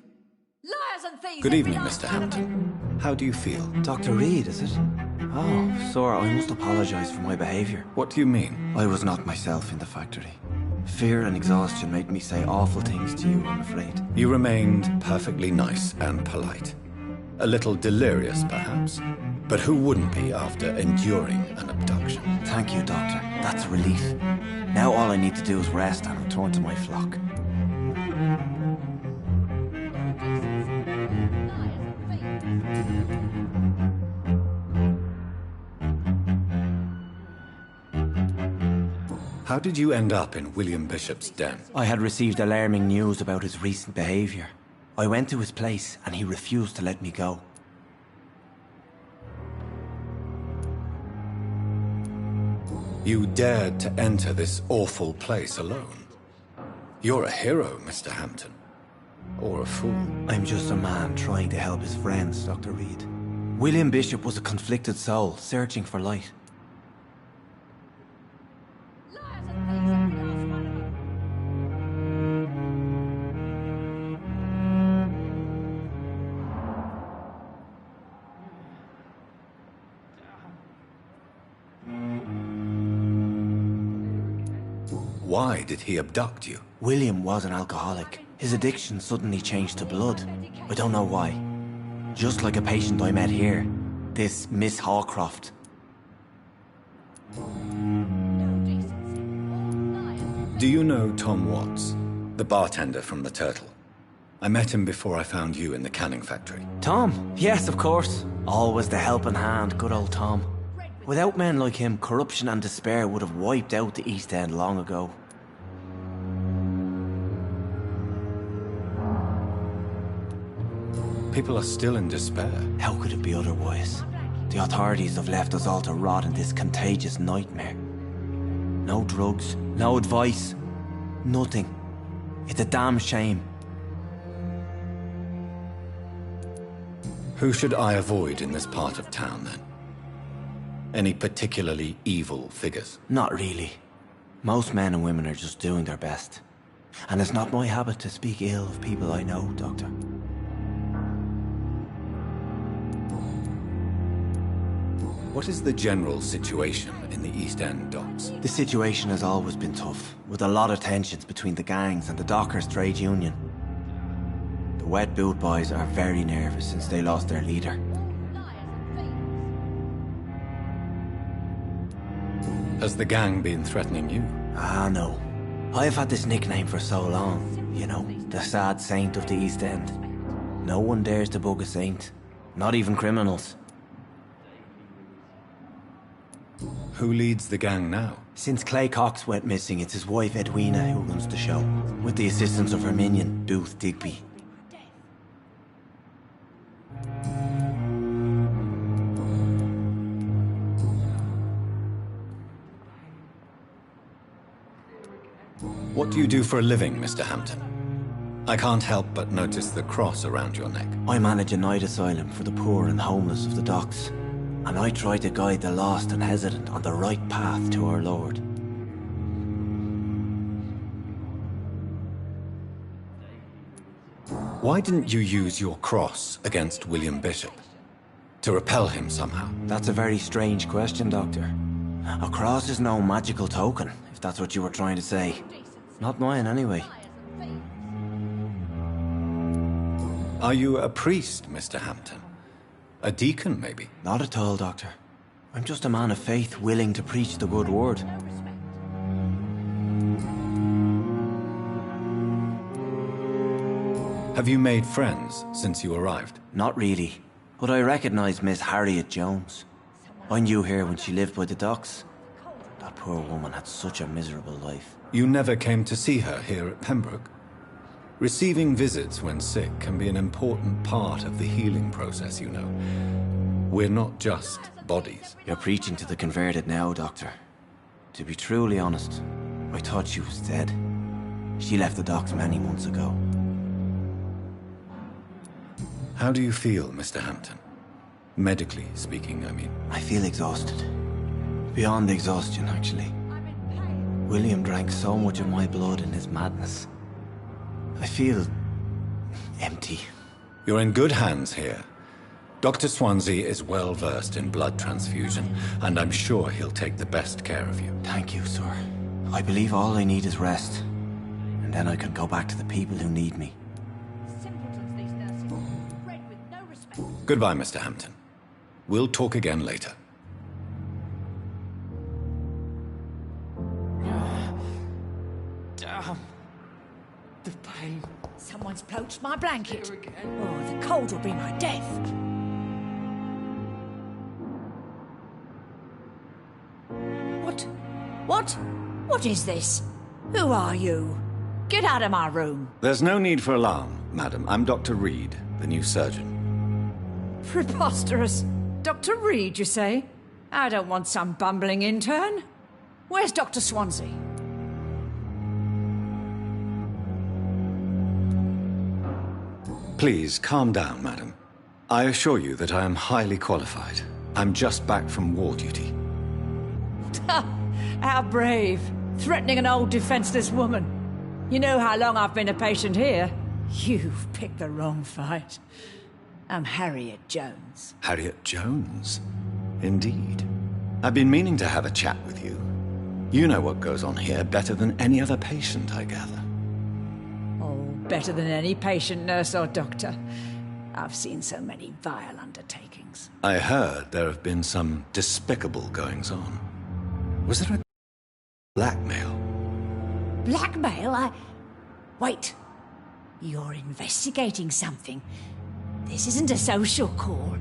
N: Liars and thieves!
A: Good evening, Mr. Hampton. How do you feel?
P: Dr. Reed, is it? Oh, sir, I must apologize for my behavior.
A: What do you mean?
P: I was not myself in the factory. Fear and exhaustion made me say awful things to you, I'm afraid.
A: You remained perfectly nice and polite. A little delirious, perhaps. But who wouldn't be after enduring an abduction?
P: Thank you, Doctor. That's a relief. Now all I need to do is rest and return to my flock.
I: How did you end up in William Bishop's den?
P: I had received alarming news about his recent behavior. I went to his place and he refused to let me go.
I: You dared to enter this awful place alone. You're a hero, Mr. Hampton. Or a fool.
P: I'm just a man trying to help his friends, Dr. Reed. William Bishop was a conflicted soul, searching for light.
I: Why did he abduct you?
P: William was an alcoholic. His addiction suddenly changed to blood. I don't know why. Just like a patient I met here. This Miss Hawcroft.
I: Do you know Tom Watts, the bartender from the Turtle? I met him before I found you in the canning factory.
P: Tom? Yes, of course. Always the helping hand, good old Tom. Without men like him, corruption and despair would have wiped out the East End long ago.
I: People are still in despair.
P: How could it be otherwise? The authorities have left us all to rot in this contagious nightmare. No drugs, no advice, nothing. It's a damn shame.
I: Who should I avoid in this part of town, then? Any particularly evil figures?
P: Not really. Most men and women are just doing their best. And it's not my habit to speak ill of people I know, Doctor.
I: What is the general situation in the East End docks?
P: The situation has always been tough, with a lot of tensions between the gangs and the dockers' trade union. The wet boot boys are very nervous since they lost their leader.
I: Has the gang been threatening you?
P: Ah, no. I've had this nickname for so long. You know, the sad saint of the East End. No one dares to bug a saint. Not even criminals.
I: Who leads the gang now?
P: Since Clay Cox went missing, it's his wife Edwina who runs the show, with the assistance of her minion, Booth Digby.
I: What do you do for a living, Mr. Hampton? I can't help but notice the cross around your neck.
P: I manage a night asylum for the poor and homeless of the docks. And I try to guide the lost and hesitant on the right path to our Lord.
I: Why didn't you use your cross against William Bishop? To repel him somehow?
P: That's a very strange question, Doctor. A cross is no magical token, if that's what you were trying to say. Not mine, anyway.
I: Are you a priest, Mr. Hampton? A deacon, maybe?
P: Not at all, Doctor. I'm just a man of faith willing to preach the good word.
I: Have you made friends since you arrived?
P: Not really, but I recognize Miss Harriet Jones. I knew her when she lived by the docks. That poor woman had such a miserable life.
I: You never came to see her here at Pembroke? Receiving visits when sick can be an important part of the healing process, you know. We're not just bodies.
P: You're preaching to the converted now, Doctor. To be truly honest, I thought she was dead. She left the docks many months ago.
I: How do you feel, Mr. Hampton? Medically speaking, I mean.
P: I feel exhausted. Beyond exhaustion, actually. William drank so much of my blood in his madness. I feel empty.
I: You're in good hands here. Dr. Swansea is well versed in blood transfusion, and I'm sure he'll take the best care of you.
P: Thank you, sir. I believe all I need is rest. And then I can go back to the people who need me.
I: Goodbye, Mr. Hampton. We'll talk again later.
N: Damn. The pain. Someone's poached my blanket. Oh, the cold will be my death.
Q: What? What is this? Who are you? Get out of my room.
I: There's no need for alarm, madam. I'm Dr. Reed, the new surgeon.
Q: Preposterous. Dr. Reed, you say? I don't want some bumbling intern. Where's Dr. Swansea?
I: Please, calm down, madam. I assure you that I am highly qualified. I'm just back from war duty.
Q: How brave. Threatening an old defenseless woman. You know how long I've been a patient here? You've picked the wrong fight. I'm Harriet Jones.
I: Harriet Jones? Indeed. I've been meaning to have a chat with you. You know what goes on here better than any other patient, I gather.
Q: Oh, better than any patient, nurse or doctor. I've seen so many vile undertakings.
I: I heard there have been some despicable goings-on. Was there a blackmail?
Q: Blackmail? Wait. You're investigating something. This isn't a social call.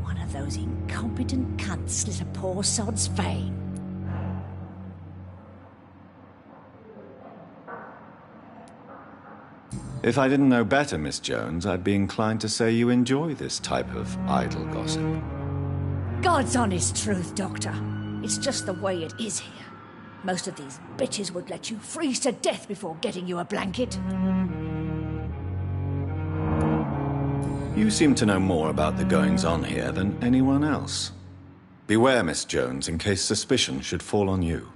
Q: One of those incompetent cunts slit a poor sod's vein.
I: If I didn't know better, Miss Jones, I'd be inclined to say you enjoy this type of idle gossip.
Q: God's honest truth, Doctor. It's just the way it is here. Most of these bitches would let you freeze to death before getting you a blanket.
I: You seem to know more about the goings-on here than anyone else. Beware, Miss Jones, in case suspicion should fall on you.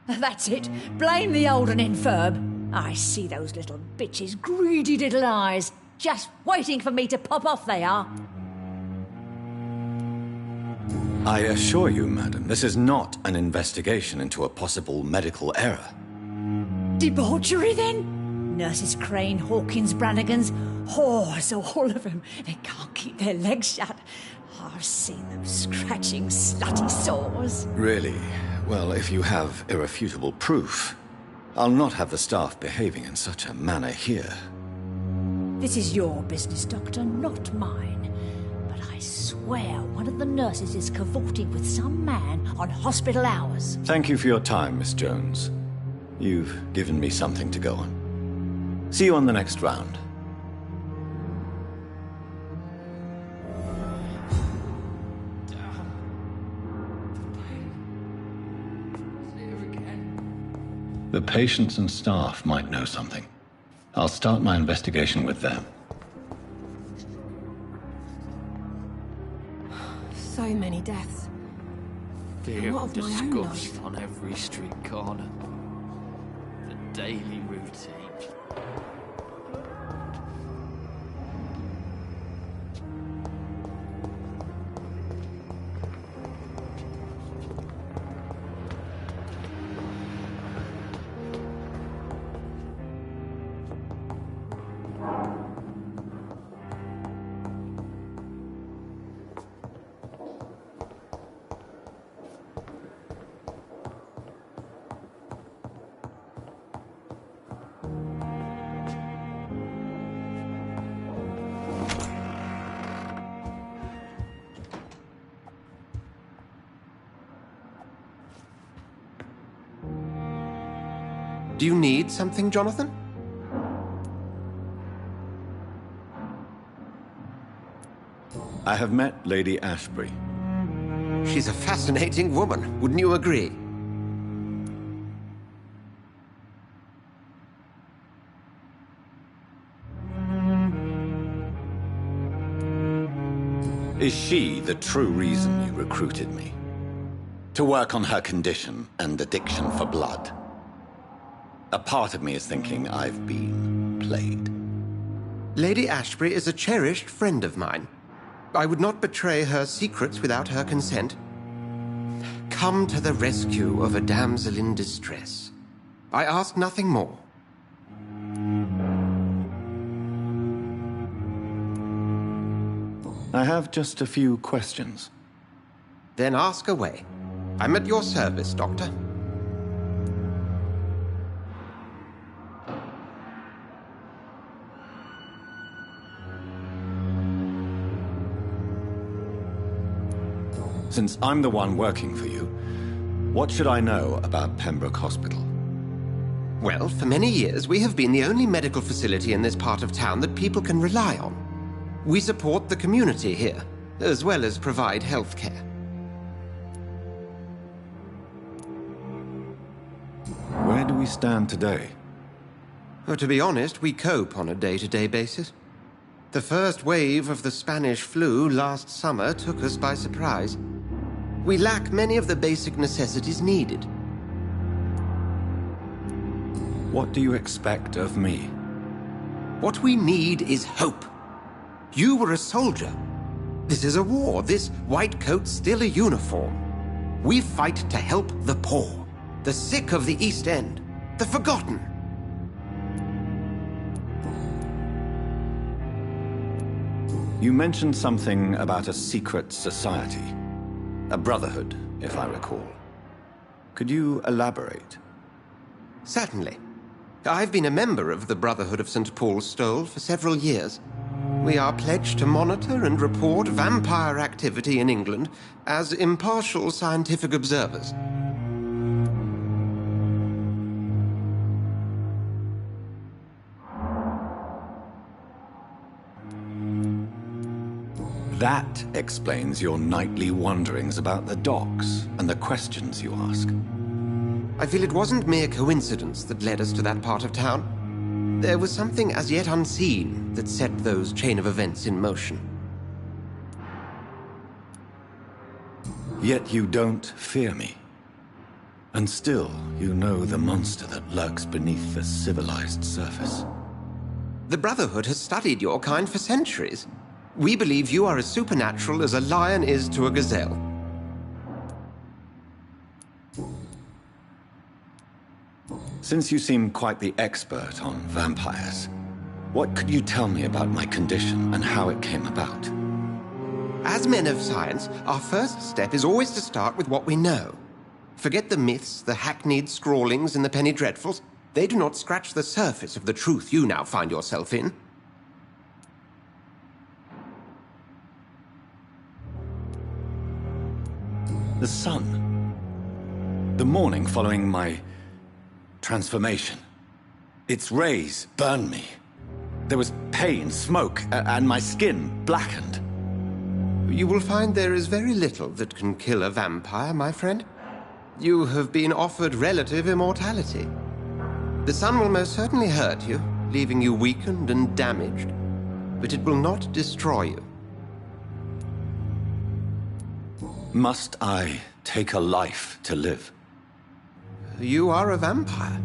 Q: That's it. Blame the old and infirm. I see those little bitches' greedy little eyes. Just waiting for me to pop off they are.
I: I assure you, madam, this is not an investigation into a possible medical error.
Q: Debauchery, then? Nurses Crane, Hawkins, Brannigans, whores, all of them. They can't keep their legs shut. I've seen them scratching slutty sores.
I: Really? Well, if you have irrefutable proof, I'll not have the staff behaving in such a manner here.
Q: This is your business, Doctor, not mine. But I swear one of the nurses is cavorting with some man on hospital hours.
I: Thank you for your time, Miss Jones. You've given me something to go on. See you on the next round.
A: The patients and staff might know something. I'll start my investigation with them.
R: So many deaths.
O: Fear
R: What
O: of
R: of my own
O: disgust on every street corner. The daily routine.
K: Do you need something, Jonathan?
I: I have met Lady Ashbury.
K: She's a fascinating woman, wouldn't you agree?
I: Is she the true reason you recruited me? To work on her condition and addiction for blood? A part of me is thinking I've been played.
K: Lady Ashbury is a cherished friend of mine. I would not betray her secrets without her consent. Come to the rescue of a damsel in distress. I ask nothing more.
I: I have just a few questions.
K: Then ask away. I'm at your service, Doctor.
I: Since I'm the one working for you,
A: What should I know about Pembroke Hospital?
K: Well, for many years, we have been the only medical facility in this part of town that people can rely on. We support the community here, as well as provide health care.
A: Where do we stand today?
K: Well, to be honest, we cope on a day-to-day basis. The first wave of the Spanish flu last summer took us by surprise. We lack many of the basic necessities needed.
A: What do you expect of me?
K: What we need is hope. You were a soldier. This is a war. This white coat's still a uniform. We fight to help the poor, the sick of the East End, the forgotten.
A: You mentioned something about a secret society. A brotherhood, if I recall. Could you elaborate?
K: Certainly. I've been a member of the Brotherhood of St. Paul's Stole for several years. We are pledged to monitor and report vampire activity in England as impartial scientific observers.
A: That explains your nightly wanderings about the docks and the questions you ask.
K: I feel it wasn't mere coincidence that led us to that part of town. There was something as yet unseen that set those chain of events in motion.
A: Yet you don't fear me. And still, you know the monster that lurks beneath the civilized surface.
K: The Brotherhood has studied your kind for centuries. We believe you are as supernatural as a lion is to a gazelle.
A: Since you seem quite the expert on vampires, what could you tell me about my condition and how it came about?
K: As men of science, our first step is always to start with what we know. Forget the myths, the hackneyed scrawlings, and the penny dreadfuls. They do not scratch the surface of the truth you now find yourself in.
A: The sun. The morning following my transformation. Its rays burned me. There was pain, smoke, and my skin blackened.
K: You will find there is very little that can kill a vampire, my friend. You have been offered relative immortality. The sun will most certainly hurt you, leaving you weakened and damaged, but it will not destroy you.
A: Must I take a life to live?
K: You are a vampire.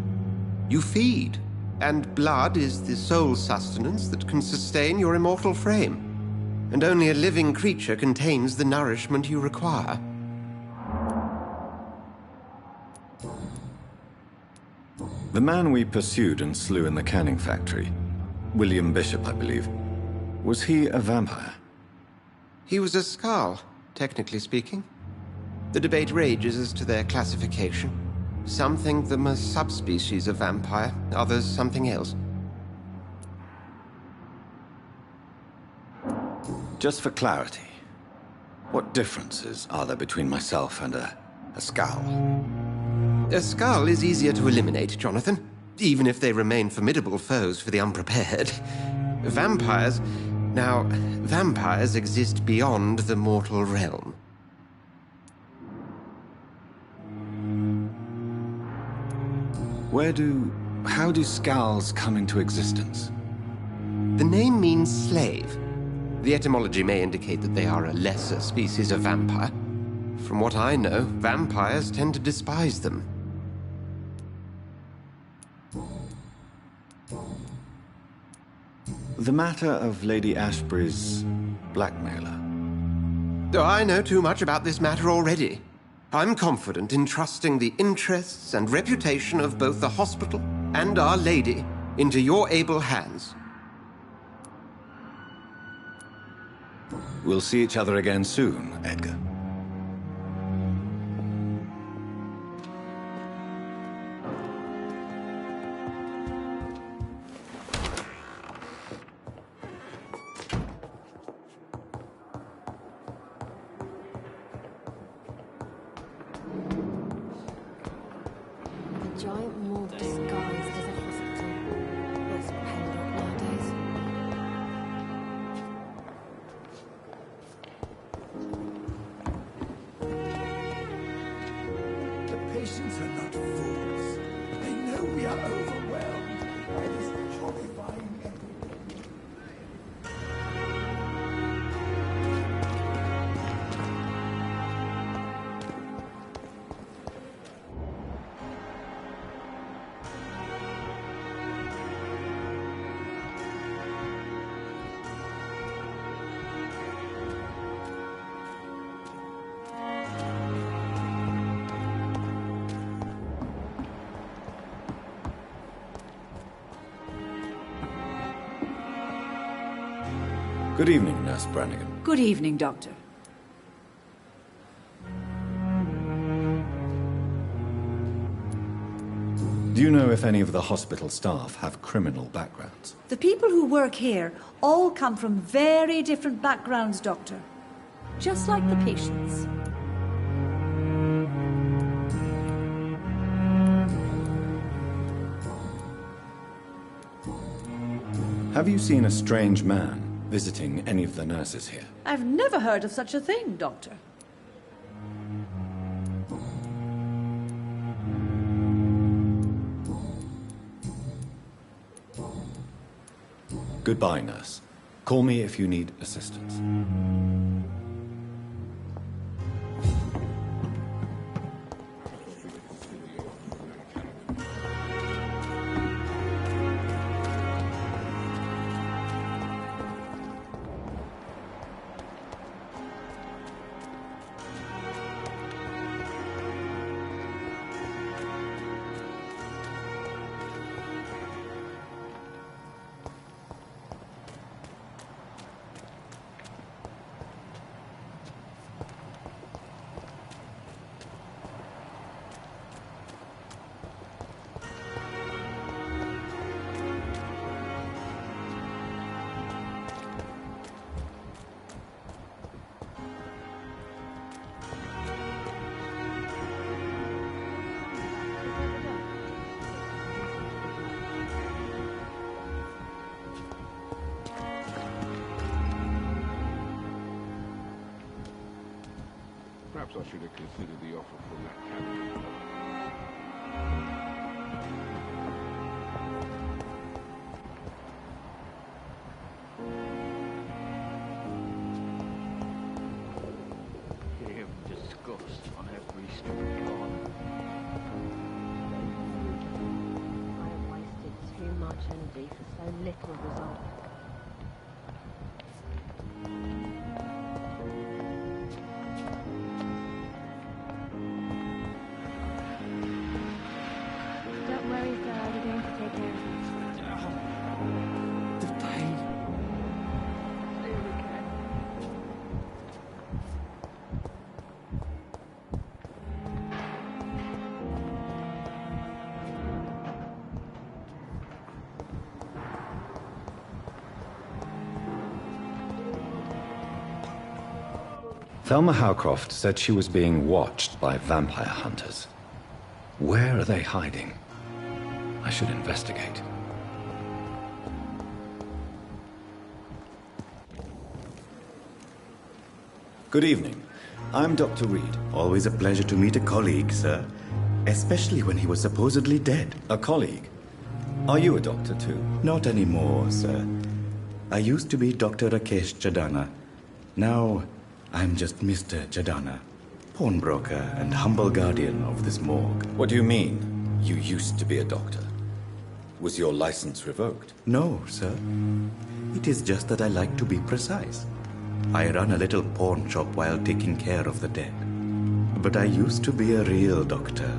K: You feed, and blood is the sole sustenance that can sustain your immortal frame. And only a living creature contains the nourishment you require.
A: The man we pursued and slew in the canning factory, William Bishop, I believe, was he a vampire?
K: He was a Skald, technically speaking. The debate rages as to their classification. Some think them a subspecies of vampire, others something else.
A: Just for clarity, what differences are there between myself and a Skald?
K: A Skald is easier to eliminate, Jonathan, even if they remain formidable foes for the unprepared. Vampires... Now, vampires exist beyond the mortal realm.
A: How do Skalds come into existence?
K: The name means slave. The etymology may indicate that they are a lesser species of vampire. From what I know, vampires tend to despise them.
A: The matter of Lady Ashbury's blackmailer.
K: Oh, I know too much about this matter already. I'm confident in trusting the interests and reputation of both the hospital and Our Lady into your able hands.
A: We'll see each other again soon, Edgar.
R: morgue disguised as a hospital. What's held up nowadays?
L: The patients are not fools. They know we are overwhelmed by this horrifying epidemic.
A: Good evening, Nurse Brannigan.
Q: Good evening, Doctor.
A: Do you know if any of the hospital staff have criminal backgrounds?
Q: The people who work here all come from very different backgrounds, Doctor. Just like the patients.
A: Have you seen a strange man visiting any of the nurses here?
Q: I've never heard of such a thing, Doctor.
A: Goodbye, nurse. Call me if you need assistance.
J: Perhaps I should have considered the offer from that cabin.
E: Hear disgust on every street corner.
C: I have wasted too much energy for so little result. Don't worry, sir. We're going to take care of it.
E: The pain.
A: Thelma Howcroft said she was being watched by vampire hunters. Where are they hiding? I should investigate. Good evening. I'm Dr. Reed.
S: Always a pleasure to meet a colleague, sir. Especially when he was supposedly dead.
A: A colleague? Are you a doctor too?
S: Not anymore, sir. I used to be Dr. Rakesh Jadana. Now, I'm just Mr. Jadana, pawnbroker and humble guardian of this morgue.
A: What do you mean, you used to be a doctor? Was your license revoked?
S: No, sir. It is just that I like to be precise. I run a little pawn shop while taking care of the dead. But I used to be a real doctor.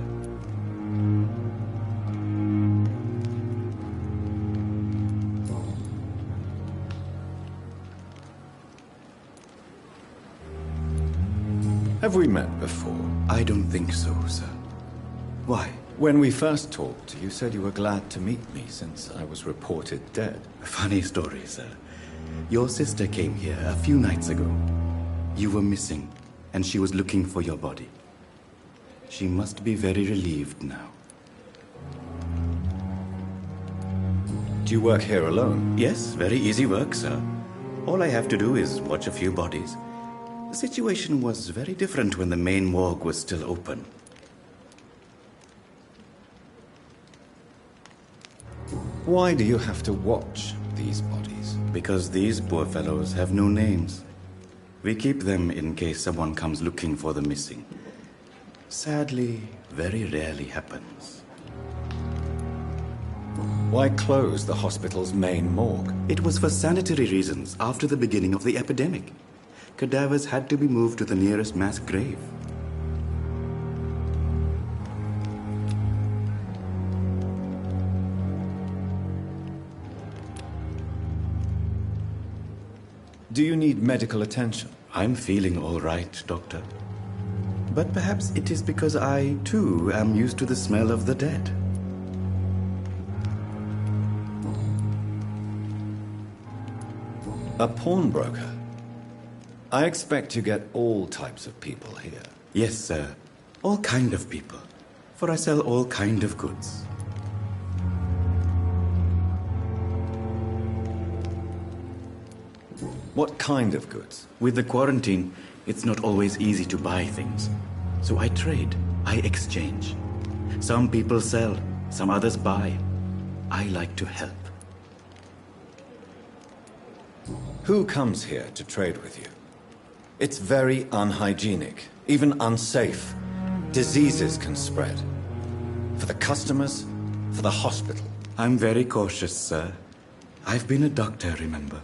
A: Have we met before?
S: I don't think so, sir. Why?
A: When we first talked, you said you were glad to meet me since I was reported dead.
S: Funny story, sir. Your sister came here a few nights ago. You were missing, and she was looking for your body. She must be very relieved now.
A: Do you work here alone?
S: Yes, very easy work, sir. All I have to do is watch a few bodies. The situation was very different when the main morgue was still open.
A: Why do you have to watch these bodies?
S: Because these poor fellows have no names. We keep them in case someone comes looking for the missing. Sadly, very rarely happens.
A: Why close the hospital's main morgue?
S: It was for sanitary reasons after the beginning of the epidemic. Cadavers had to be moved to the nearest mass grave.
A: Do you need medical attention?
S: I'm feeling all right, Doctor. But perhaps it is because I, too, am used to the smell of the dead.
A: A pawnbroker? I expect you get all types of people here.
S: Yes, sir. All kind of people. For I sell all kind of goods.
A: What kind of goods?
S: With the quarantine, it's not always easy to buy things. So I trade, I exchange. Some people sell, some others buy. I like to help.
A: Who comes here to trade with you? It's very unhygienic, even unsafe. Diseases can spread. For the customers, for the hospital.
S: I'm very cautious, sir. I've been a doctor, remember?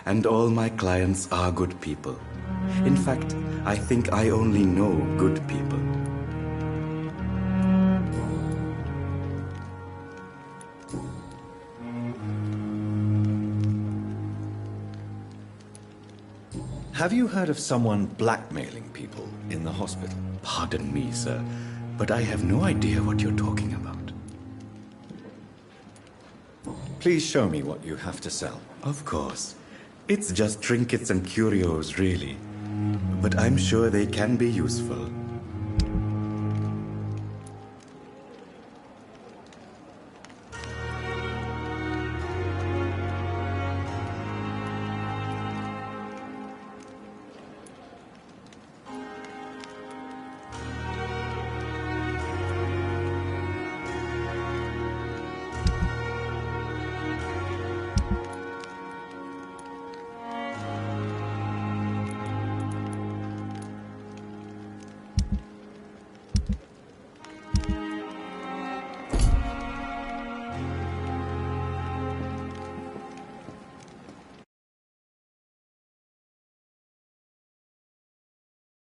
S: And all my clients are good people. In fact, I think I only know good people.
A: Have you heard of someone blackmailing people in the hospital?
S: Pardon me, sir, but I have no idea what you're talking about.
A: Please show me what you have to sell.
S: Of course. It's just trinkets and curios, really. But I'm sure they can be useful.